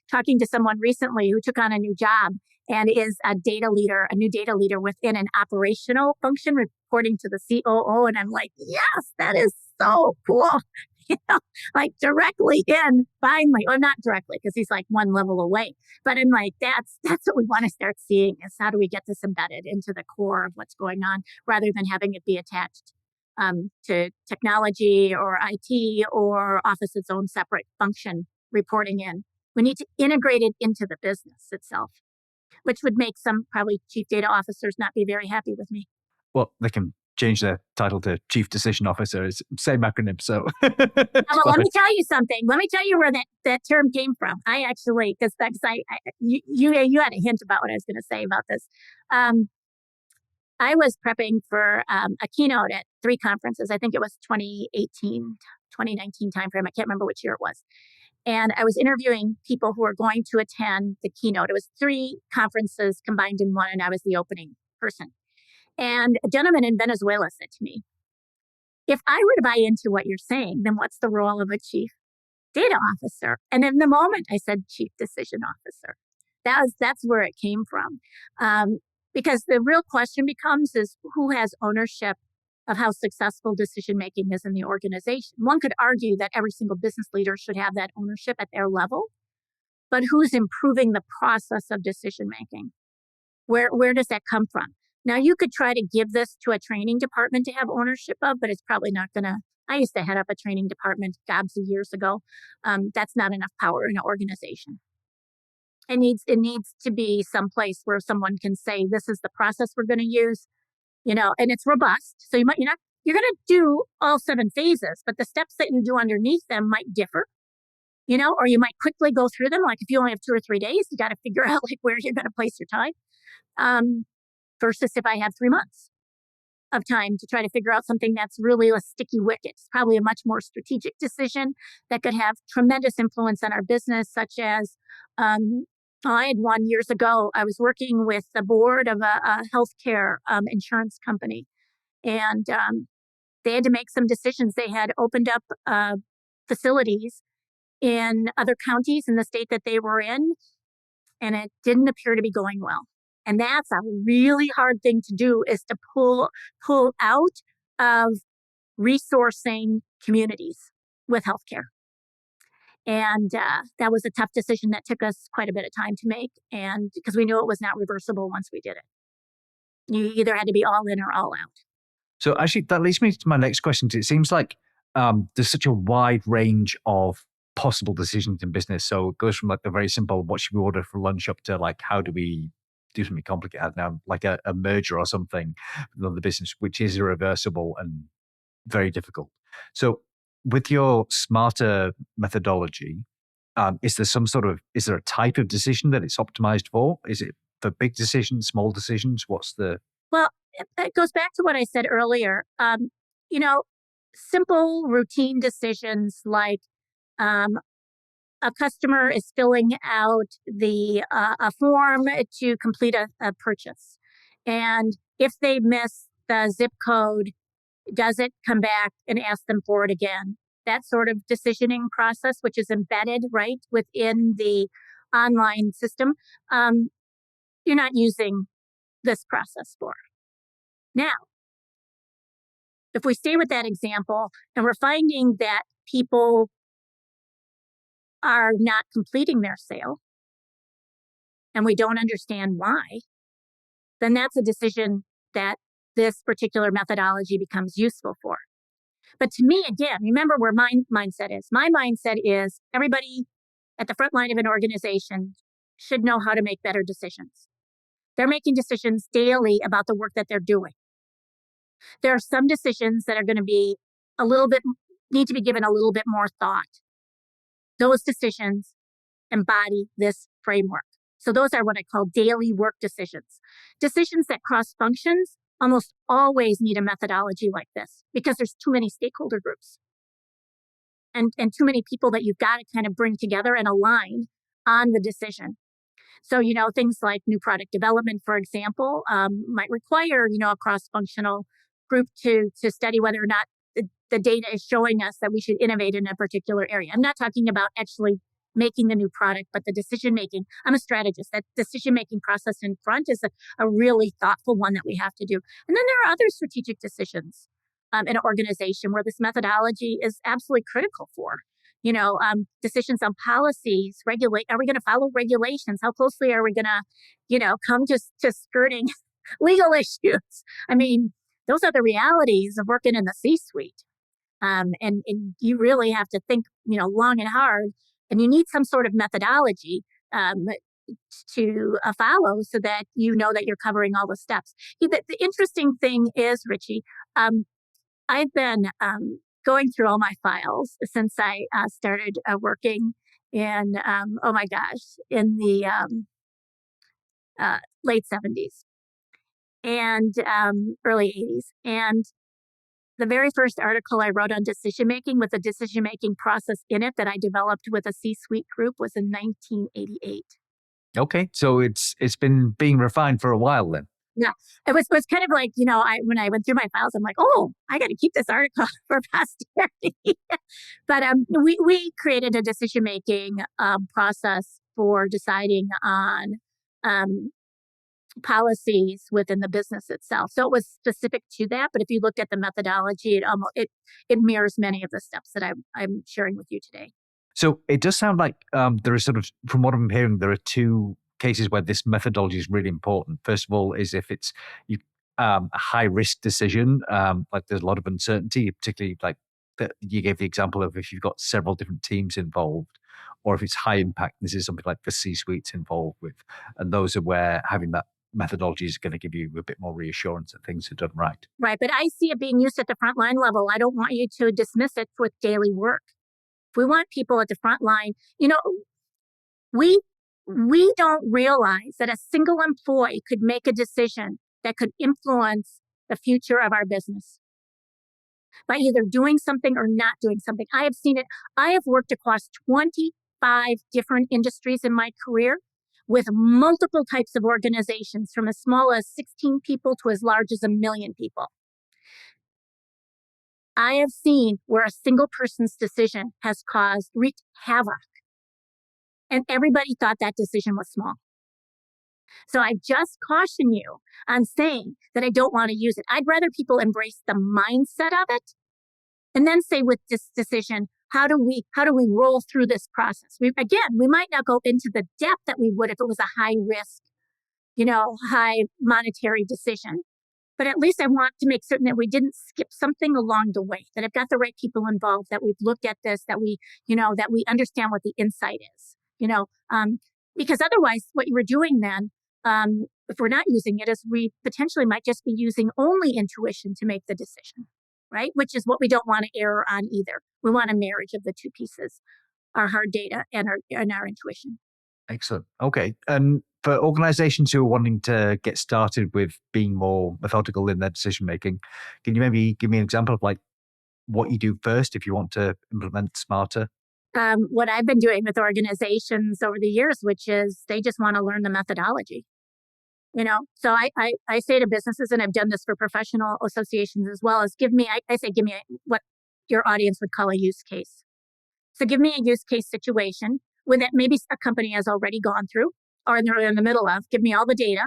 Speaker 1: talking to someone recently who took on a new job and is a new data leader within an operational function, reporting to the COO. And I'm like, yes, that is so cool. like directly in finally, or not directly because he's like one level away. But I'm like, that's what we want to start seeing is how do we get this embedded into the core of what's going on rather than having it be attached to technology or IT or Office's own separate function reporting in. We need to integrate it into the business itself, which would make some probably chief data officers not be very happy with me.
Speaker 2: Well, they can change their title to Chief Decision Officer. It's the same acronym, so.
Speaker 1: Let me tell you something. Let me tell you where that term came from. I actually, because you had a hint about what I was going to say about this. I was prepping for a keynote at 3 conferences. I think it was 2018, 2019 timeframe. I can't remember which year it was. And I was interviewing people who were going to attend the keynote. It was 3 conferences combined in one, and I was the opening person. And a gentleman in Venezuela said to me, if I were to buy into what you're saying, then what's the role of a chief data officer? And in the moment I said chief decision officer. That's where it came from. Because the real question becomes is who has ownership of how successful decision-making is in the organization. One could argue that every single business leader should have that ownership at their level, but who's improving the process of decision-making? Where does that come from? Now, you could try to give this to a training department to have ownership of, but it's probably not going to. I used to head up a training department gobs of years ago. That's not enough power in an organization. It needs to be someplace where someone can say, this is the process we're going to use, and it's robust. So you're going to do all 7 phases, but the steps that you do underneath them might differ, or you might quickly go through them. Like if you only have 2 or 3 days, you got to figure out like where you're going to place your time. Versus if I have 3 months of time to try to figure out something that's really a sticky wicket. It's probably a much more strategic decision that could have tremendous influence on our business, such as I had one years ago. I was working with the board of a healthcare insurance company, and they had to make some decisions. They had opened up facilities in other counties in the state that they were in, and it didn't appear to be going well. And that's a really hard thing to do is to pull out of resourcing communities with healthcare. And that was a tough decision that took us quite a bit of time to make. And because we knew it was not reversible once we did it. You either had to be all in or all out.
Speaker 2: So actually, that leads me to my next question. It seems like there's such a wide range of possible decisions in business. So it goes from like the very simple, what should we order for lunch, up to like, how do we do something complicated now, like a merger or something with the business, which is irreversible and very difficult. So with your smarter methodology, is there a type of decision that it's optimized for? Is it for big decisions, small decisions?
Speaker 1: Well, it goes back to what I said earlier. Simple routine decisions like a customer is filling out a form to complete a purchase. And if they miss the zip code, does it come back and ask them for it again? That sort of decisioning process, which is embedded right within the online system, you're not using this process for. Now, if we stay with that example and we're finding that people are not completing their sale and we don't understand why, then that's a decision that this particular methodology becomes useful for. But to me, again, remember where my mindset is. My mindset is everybody at the front line of an organization should know how to make better decisions. They're making decisions daily about the work that they're doing. There are some decisions that are going to be need to be given a little bit more thought. Those decisions embody this framework. So those are what I call daily work decisions. Decisions that cross functions almost always need a methodology like this because there's too many stakeholder groups and too many people that you've got to kind of bring together and align on the decision. So, things like new product development, for example, might require, a cross-functional group to study whether or not the data is showing us that we should innovate in a particular area. I'm not talking about actually making the new product, but the decision-making. I'm a strategist. That decision-making process in front is a really thoughtful one that we have to do. And then there are other strategic decisions in an organization where this methodology is absolutely critical for. Decisions on policies, are we going to follow regulations? How closely are we going to, come to skirting legal issues? I mean, those are the realities of working in the C-suite. And you really have to think, long and hard, and you need some sort of methodology to follow so that you know that you're covering all the steps. The interesting thing is, Richie, I've been going through all my files since I started working in, oh my gosh, in the late 70s and early 80s. And the very first article I wrote on decision making with a decision making process in it that I developed with a C-suite group was in 1988.
Speaker 2: Okay, so it's been being refined for a while then.
Speaker 1: Yeah, it was kind of like, when I went through my files, I'm like, oh, I got to keep this article for posterity. But we created a decision making process for deciding on policies within the business itself. So it was specific to that. But if you looked at the methodology, it mirrors many of the steps that I'm sharing with you today.
Speaker 2: So it does sound like there is sort of, from what I'm hearing, there are two cases where this methodology is really important. First of all, is if it's a high risk decision, like there's a lot of uncertainty, particularly like you gave the example of if you've got several different teams involved, or if it's high impact, this is something like the C-suite's involved with, and those are where having that methodology is going to give you a bit more reassurance that things are done right.
Speaker 1: Right, but I see it being used at the frontline level. I don't want you to dismiss it with daily work. If we want people at the front line, we don't realize that a single employee could make a decision that could influence the future of our business by either doing something or not doing something. I have seen it. I have worked across 25 different industries in my career with multiple types of organizations, from as small as 16 people to as large as 1 million people. I have seen where a single person's decision has wreaked havoc, and everybody thought that decision was small. So I just caution you on saying that I don't want to use it. I'd rather people embrace the mindset of it and then say, with this decision, how do we roll through this process? We might not go into the depth that we would if it was a high risk, high monetary decision. But at least I want to make certain that we didn't skip something along the way, that I've got the right people involved, that we've looked at this, that we understand what the insight is, because otherwise what you were doing then, if we're not using it, is we potentially might just be using only intuition to make the decision, right? Which is what we don't want to err on either. We want a marriage of the two pieces, our hard data and our intuition.
Speaker 2: Excellent. Okay. And for organizations who are wanting to get started with being more methodical in their decision making, can you maybe give me an example of like what you do first if you want to implement smarter?
Speaker 1: What I've been doing with organizations over the years, which is they just want to learn the methodology. So I say to businesses, and I've done this for professional associations as well, is give me what your audience would call a use case. So give me a use case situation with that maybe a company has already gone through or they're in the middle of. Give me all the data.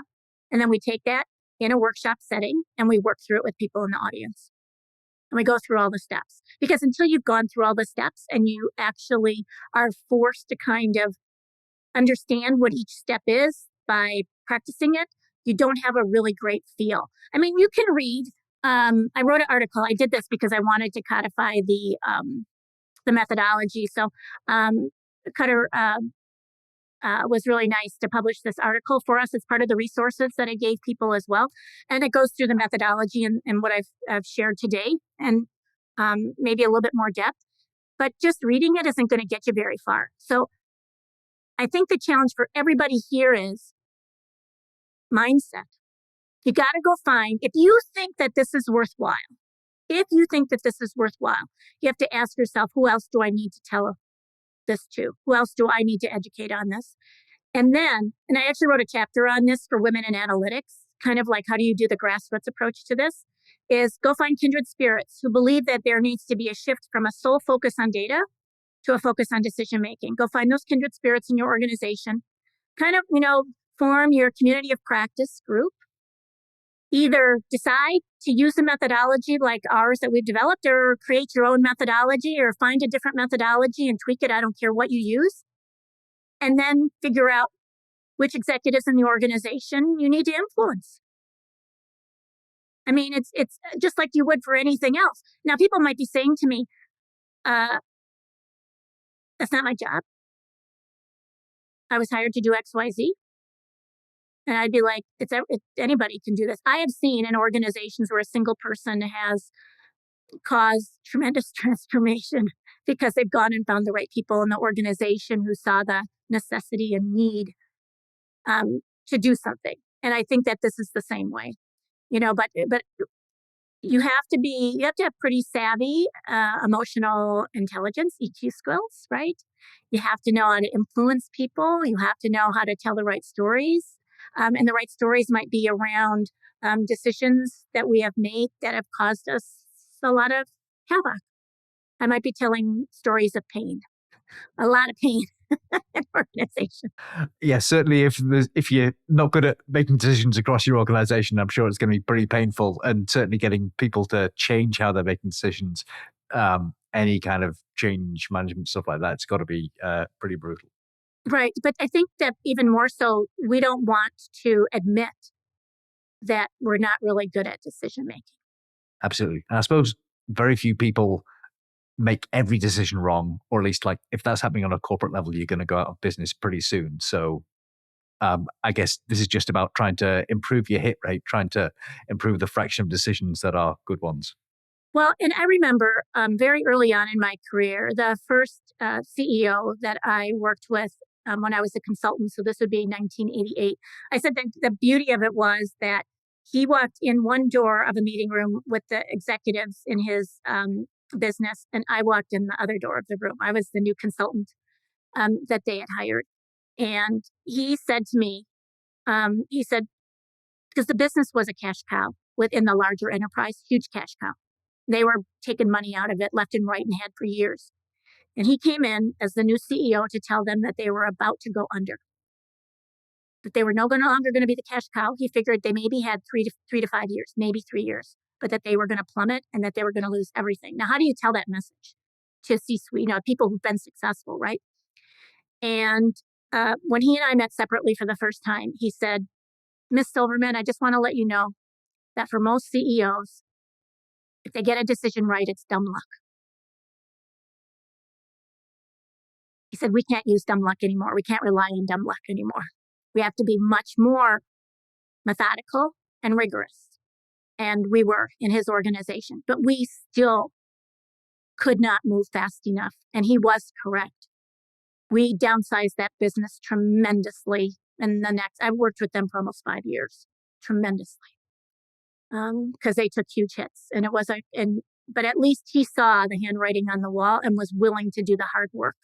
Speaker 1: And then we take that in a workshop setting and we work through it with people in the audience. And we go through all the steps. Because until you've gone through all the steps and you actually are forced to kind of understand what each step is by practicing it, you don't have a really great feel. I mean, you can read. I wrote an article. I did this because I wanted to codify the methodology. So Cutter was really nice to publish this article for us. It's part of the resources that I gave people as well. And it goes through the methodology and what I've shared today, and maybe a little bit more depth. But just reading it isn't going to get you very far. So I think the challenge for everybody here is mindset. You got to go find, if you think that this is worthwhile, you have to ask yourself, who else do I need to tell this to? Who else do I need to educate on this? And I actually wrote a chapter on this for women in analytics, kind of like how do you do the grassroots approach to this, is go find kindred spirits who believe that there needs to be a shift from a sole focus on data to a focus on decision making. Go find those kindred spirits in your organization, kind of, form your community of practice group, Either decide to use a methodology like ours that we've developed, or create your own methodology, or find a different methodology and tweak it. I don't care what you use. And then figure out which executives in the organization you need to influence. I mean, it's just like you would for anything else. Now, people might be saying to me, that's not my job. I was hired to do X, Y, Z. And I'd be like, anybody can do this. I have seen in organizations where a single person has caused tremendous transformation because they've gone and found the right people in the organization who saw the necessity and need to do something. And I think that this is the same way, but you have to have pretty savvy emotional intelligence, EQ skills, right? You have to know how to influence people. You have to know how to tell the right stories. And the right stories might be around decisions that we have made that have caused us a lot of havoc. I might be telling stories of pain, a lot of pain in organization.
Speaker 2: Yeah, certainly if you're not good at making decisions across your organization, I'm sure it's going to be pretty painful, and certainly getting people to change how they're making decisions, any kind of change management stuff like that, it's got to be pretty brutal.
Speaker 1: Right. But I think that even more so, we don't want to admit that we're not really good at decision making.
Speaker 2: Absolutely. And I suppose very few people make every decision wrong, or at least, like, if that's happening on a corporate level, you're going to go out of business pretty soon. So I guess this is just about trying to improve your hit rate, trying to improve the fraction of decisions that are good ones.
Speaker 1: Well, and I remember very early on in my career, the first CEO that I worked with when I was a consultant, so this would be 1988, I said that the beauty of it was that he walked in one door of a meeting room with the executives in his business, and I walked in the other door of the room. I was the new consultant that they had hired. And he said to me, because the business was a cash cow within the larger enterprise, huge cash cow. They were taking money out of it left and right and had for years. And he came in as the new CEO to tell them that they were about to go under, that they were no longer going to be the cash cow. He figured they maybe had 3 to 5 years, maybe 3 years, but that they were going to plummet and that they were going to lose everything. Now, how do you tell that message to C-suite, people who've been successful, right? And when he and I met separately for the first time, he said, "Miss Silverman, I just want to let you know that for most CEOs, if they get a decision right, it's dumb luck." He said, "We can't use dumb luck anymore. We can't rely on dumb luck anymore. We have to be much more methodical and rigorous." And we were in his organization, but we still could not move fast enough. And he was correct. We downsized that business tremendously. And I worked with them for almost 5 years, tremendously, because they took huge hits. And it was but at least he saw the handwriting on the wall and was willing to do the hard work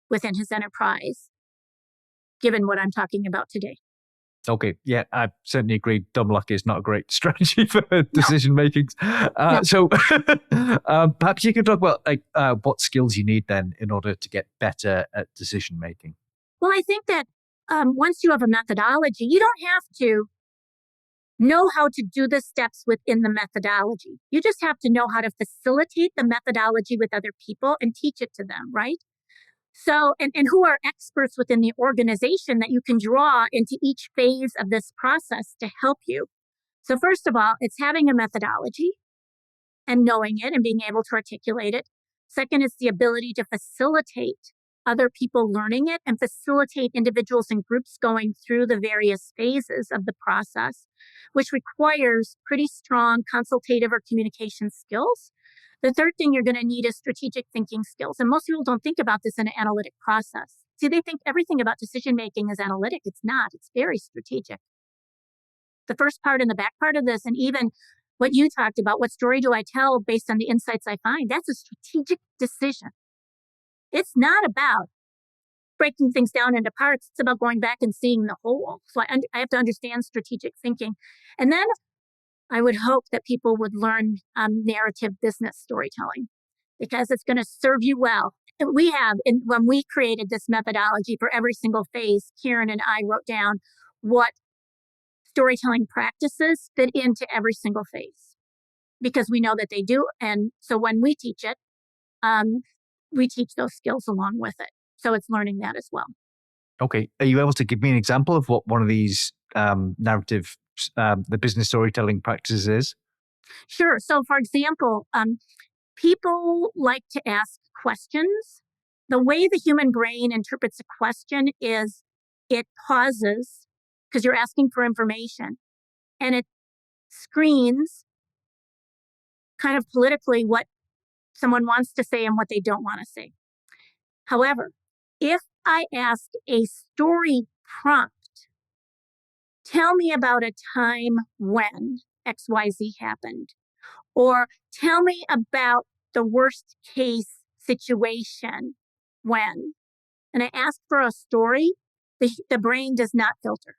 Speaker 1: within his enterprise, given what I'm talking about today.
Speaker 2: Okay, yeah, I certainly agree. Dumb luck is not a great strategy for decision making. No. So perhaps you could talk about what skills you need then in order to get better at decision making.
Speaker 1: Well, I think that once you have a methodology, you don't have to know how to do the steps within the methodology. You just have to know how to facilitate the methodology with other people and teach it to them, right? So, and who are experts within the organization that you can draw into each phase of this process to help you. So first of all, it's having a methodology and knowing it and being able to articulate it. Second is the ability to facilitate other people learning it and facilitate individuals and groups going through the various phases of the process, which requires pretty strong consultative or communication skills. The third thing you're going to need is strategic thinking skills. And most people don't think about this in an analytic process. See, they think everything about decision making is analytic. It's not. It's very strategic. The first part and the back part of this, and even what you talked about, what story do I tell based on the insights I find? That's a strategic decision. It's not about breaking things down into parts. It's about going back and seeing the whole. So I have to understand strategic thinking. And then I would hope that people would learn narrative business storytelling, because it's going to serve you well. And when we created this methodology for every single phase, Kieran and I wrote down what storytelling practices fit into every single phase because we know that they do. And so when we teach it, we teach those skills along with it. So it's learning that as well.
Speaker 2: Okay. Are you able to give me an example of what one of these narrative, the business storytelling practices is?
Speaker 1: Sure. So for example, people like to ask questions. The way the human brain interprets a question is it pauses because you're asking for information and it screens kind of politically what someone wants to say and what they don't want to say. However, if I ask a story prompt, tell me about a time when XYZ happened, or tell me about the worst case situation when, and I ask for a story, the brain does not filter.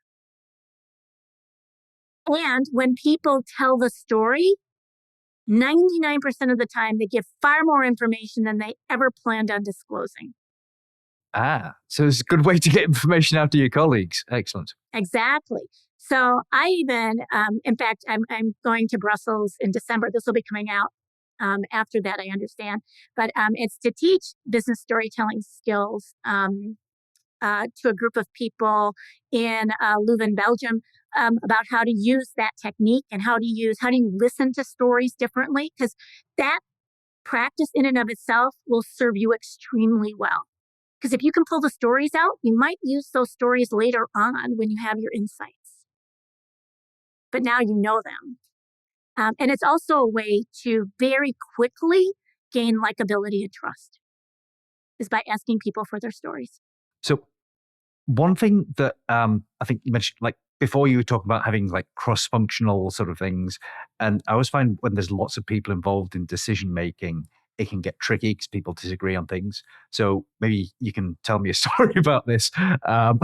Speaker 1: And when people tell the story, 99% of the time, they give far more information than they ever planned on disclosing.
Speaker 2: So it's a good way to get information out to your colleagues. Excellent.
Speaker 1: Exactly. So I even, in fact, I'm going to Brussels in December. This will be coming out after that, I understand. But it's to teach business storytelling skills to a group of people in Leuven, Belgium, about how to use that technique and how do you listen to stories differently, because that practice in and of itself will serve you extremely well. Because if you can pull the stories out, you might use those stories later on when you have your insights. But now you know them. And it's also a way to very quickly gain likability and trust, is by asking people for their stories.
Speaker 2: So one thing that I think you mentioned, like before, you were talking about having like cross-functional sort of things. And I always find when there's lots of people involved in decision making, it can get tricky because people disagree on things. So maybe you can tell me a story about this. Do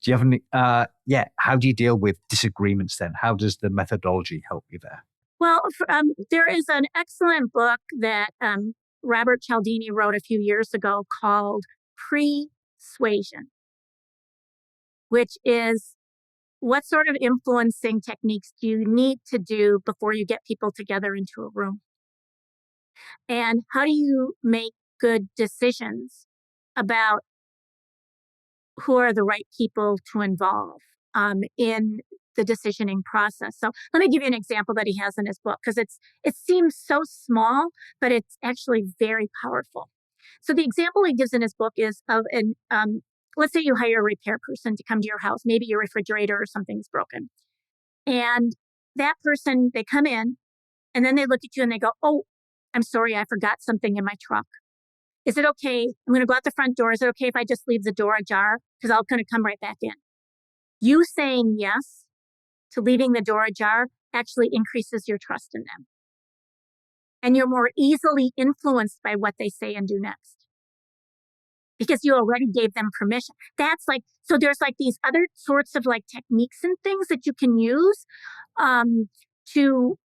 Speaker 2: you have any, how do you deal with disagreements then? How does the methodology help you there?
Speaker 1: Well, there is an excellent book that Robert Cialdini wrote a few years ago called Persuasion, which is what sort of influencing techniques do you need to do before you get people together into a room? And how do you make good decisions about who are the right people to involve in the decisioning process? So let me give you an example that he has in his book, because it seems so small, but it's actually very powerful. So the example he gives in his book is of let's say you hire a repair person to come to your house. Maybe your refrigerator or something's broken. And that person, they come in and then they look at you and they go, "Oh, I'm sorry, I forgot something in my truck. Is it okay? I'm going to go out the front door. Is it okay if I just leave the door ajar? Because I'll kind of come right back in." You saying yes to leaving the door ajar actually increases your trust in them. And you're more easily influenced by what they say and do next, because you already gave them permission. That's like, so there's like these other sorts of like techniques and things that you can use to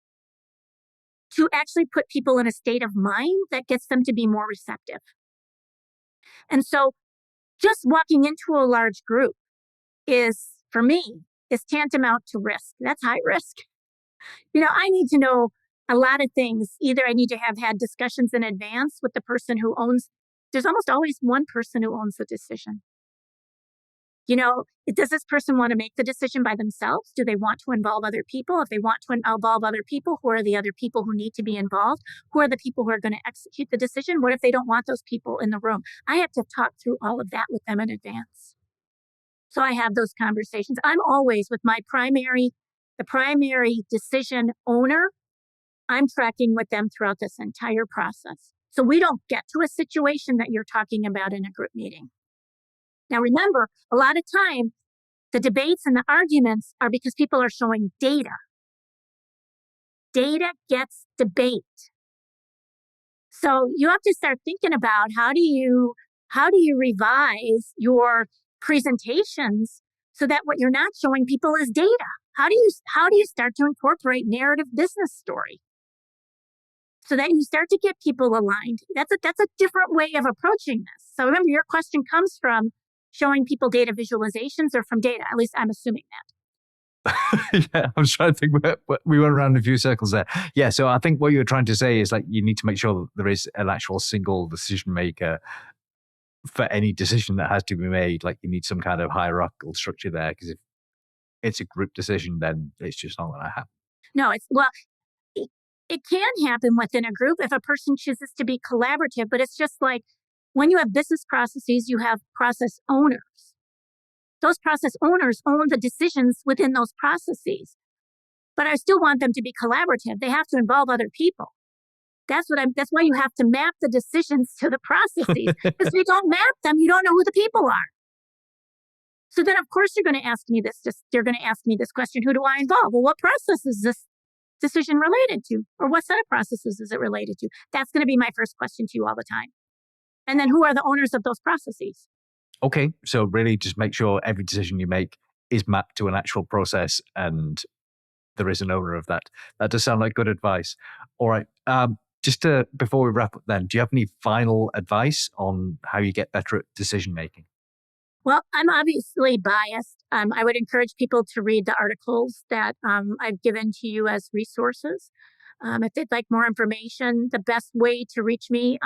Speaker 1: actually put people in a state of mind that gets them to be more receptive. And so just walking into a large group for me, is tantamount to risk. That's high risk. I need to know a lot of things. Either I need to have had discussions in advance with the person who there's almost always one person who owns the decision. Does this person want to make the decision by themselves? Do they want to involve other people? If they want to involve other people, who are the other people who need to be involved? Who are the people who are going to execute the decision? What if they don't want those people in the room? I have to talk through all of that with them in advance. So I have those conversations. I'm always with the primary decision owner. I'm tracking with them throughout this entire process. So we don't get to a situation that you're talking about in a group meeting. Now, remember, a lot of time, the debates and the arguments are because people are showing data. Data gets debate. So you have to start thinking about how do you revise your presentations so that what you're not showing people is data. How do you start to incorporate narrative business story so that you start to get people aligned? That's a different way of approaching this. So remember, your question comes from showing people data visualizations or from data. At least I'm assuming that.
Speaker 2: Yeah, I was trying to think. We went around in a few circles there. Yeah, so I think what you're trying to say is like you need to make sure that there is an actual single decision maker for any decision that has to be made. Like you need some kind of hierarchical structure there, because if it's a group decision, then it's just not going to happen.
Speaker 1: No, it can happen within a group if a person chooses to be collaborative, but it's just like when you have business processes, you have process owners. Those process owners own the decisions within those processes. But I still want them to be collaborative. They have to involve other people. That's why you have to map the decisions to the processes. Because if you don't map them, you don't know who the people are. So then, of course, you're going to ask me this question: who do I involve? Well, what process is this decision related to, or what set of processes is it related to? That's going to be my first question to you all the time. And then, who are the owners of those processes?
Speaker 2: Okay, so really, just make sure every decision you make is mapped to an actual process, and there is an owner of that. That does sound like good advice. All right. Before we wrap up then, do you have any final advice on how you get better at decision making?
Speaker 1: Well, I'm obviously biased. I would encourage people to read the articles that I've given to you as resources. If they'd like more information, the best way to reach me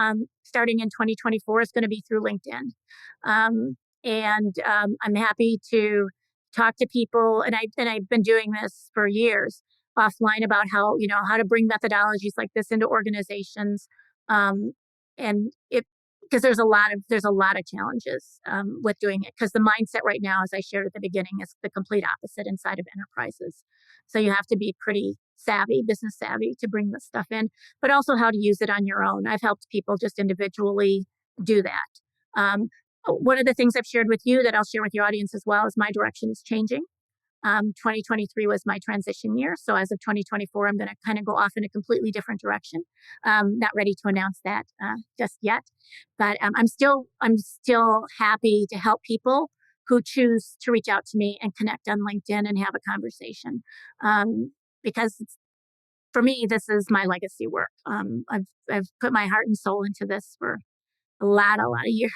Speaker 1: starting in 2024 is going to be through LinkedIn. I'm happy to talk to people, and I've been doing this for years offline about how to bring methodologies like this into organizations, because there's a lot of challenges with doing it, because the mindset right now, as I shared at the beginning, is the complete opposite inside of enterprises. So you have to be pretty savvy, business savvy, to bring this stuff in, but also how to use it on your own. I've helped people just individually do that. One of the things I've shared with you that I'll share with your audience as well is my direction is changing. 2023 was my transition year. So as of 2024, I'm going to kind of go off in a completely different direction. Not ready to announce that just yet, but I'm still happy to help people who choose to reach out to me and connect on LinkedIn and have a conversation. Because for me, this is my legacy work. I've put my heart and soul into this for a lot of years.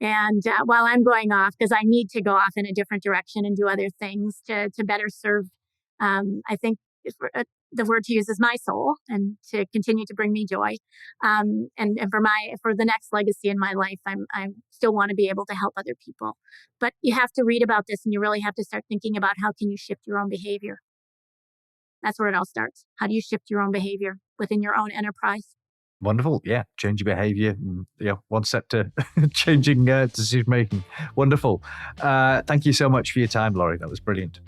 Speaker 1: And while I'm going off, because I need to go off in a different direction and do other things to better serve, I think the word to use is my soul, and to continue to bring me joy. And for the next legacy in my life, I still want to be able to help other people. But you have to read about this, and you really have to start thinking about how can you shift your own behavior. That's where it all starts. How do you shift your own behavior within your own enterprise?
Speaker 2: Wonderful. Yeah. Change your behavior. One step to changing decision making. Wonderful. Thank you so much for your time, Laurie. That was brilliant.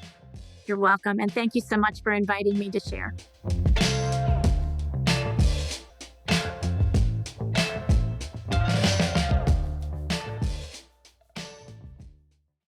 Speaker 1: You're welcome. And thank you so much for inviting me to share.